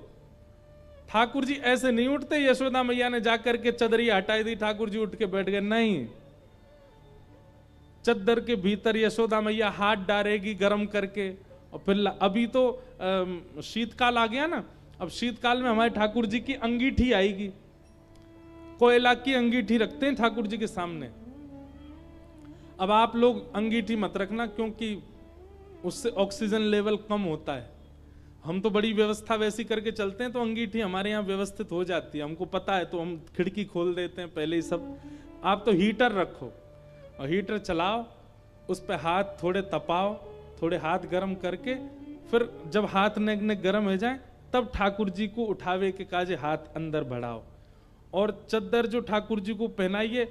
ठाकुर जी ऐसे नहीं उठते यशोदा मैया ने जाकर के चदरी हटाई दी ठाकुर जी उठ के बैठ गए, नहीं। चद्दर के भीतर यशोदा मैया हाथ डालेगी गर्म करके, और फिर अभी तो शीतकाल आ गया ना, अब शीतकाल में हमारे ठाकुर जी की अंगीठी आएगी, कोयला की अंगीठी रखते हैं ठाकुर जी के सामने, अब आप लोग अंगीठी मत रखना, क्योंकि उससे ऑक्सीजन लेवल कम होता है। हम तो बड़ी व्यवस्था वैसी करके चलते हैं, तो अंगीठी हमारे यहाँ व्यवस्थित हो जाती है, हमको पता है, तो हम खिड़की खोल देते हैं पहले ही सब। आप तो हीटर रखो और हीटर चलाओ, उस पर हाथ थोड़े तपाओ, थोड़े हाथ गर्म करके, फिर जब हाथ ने गर्म हो जाए तब ठाकुर जी को उठावे के काजे हाथ अंदर बढ़ाओ, और चद्दर जो ठाकुर जी को पहनाइए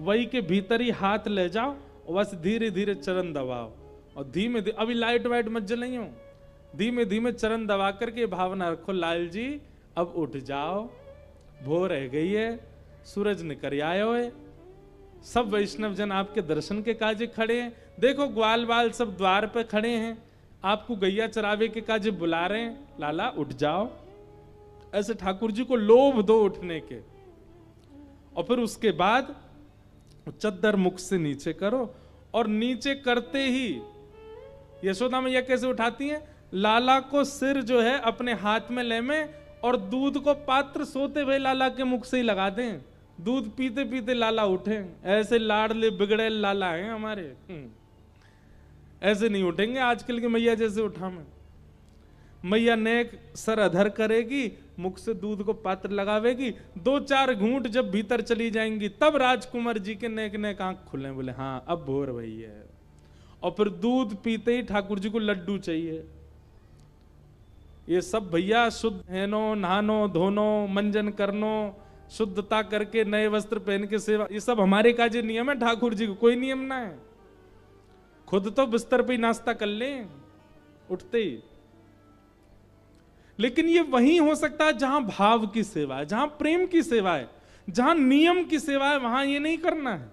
वही के भीतर ही हाथ ले जाओ, और बस धीरे धीरे चरण दबाओ, और धीमे धीमे, अभी लाइट वाइट मत जलाइयो, धीमे धीमे चरण दबा करके भावना रखो, लाल जी अब उठ जाओ, भोर रह गई है, सूरज निकल आयो है। सब वैष्णव जन आपके दर्शन के काजे खड़े हैं, देखो ग्वाल बाल सब द्वार पे खड़े हैं, आपको गैया चरावे के काजे बुला रहे हैं, लाला उठ जाओ। ऐसे ठाकुर जी को लोभ दो उठने के, और फिर उसके बाद चद्दर मुख से नीचे करो, और नीचे करते ही यशोदा मैया कैसे उठाती हैं, लाला को सिर जो है अपने हाथ में ले में, और दूध को पात्र सोते हुए लाला के मुख से ही लगा दें, दूध पीते पीते लाला उठे। ऐसे लाडले बिगड़े लाला हैं हमारे, ऐसे नहीं उठेंगे आजकल की मैया जैसे उठा में। मैया नेक सर अधर करेगी, मुख से दूध को पात्र लगावेगी, 2-4 घूंट जब भीतर चली जाएंगी, तब राजकुमार जी के नेक नेक आंख खुले, बोले हाँ अब भोर भई है। और फिर दूध पीते ही ठाकुर जी को लड्डू चाहिए। ये सब भैया शुद्ध हैनो, नहानो धोनो, मंजन करनो, शुद्धता करके नए वस्त्र पहन के सेवा, ये सब हमारे काजे नियम है, ठाकुर जी को कोई नियम ना है। खुद तो बिस्तर पे ही नाश्ता कर लें उठते ही। लेकिन ये वहीं हो सकता है जहां भाव की सेवा है, जहां प्रेम की सेवा है, जहां नियम की सेवा है, वहां ये नहीं करना है।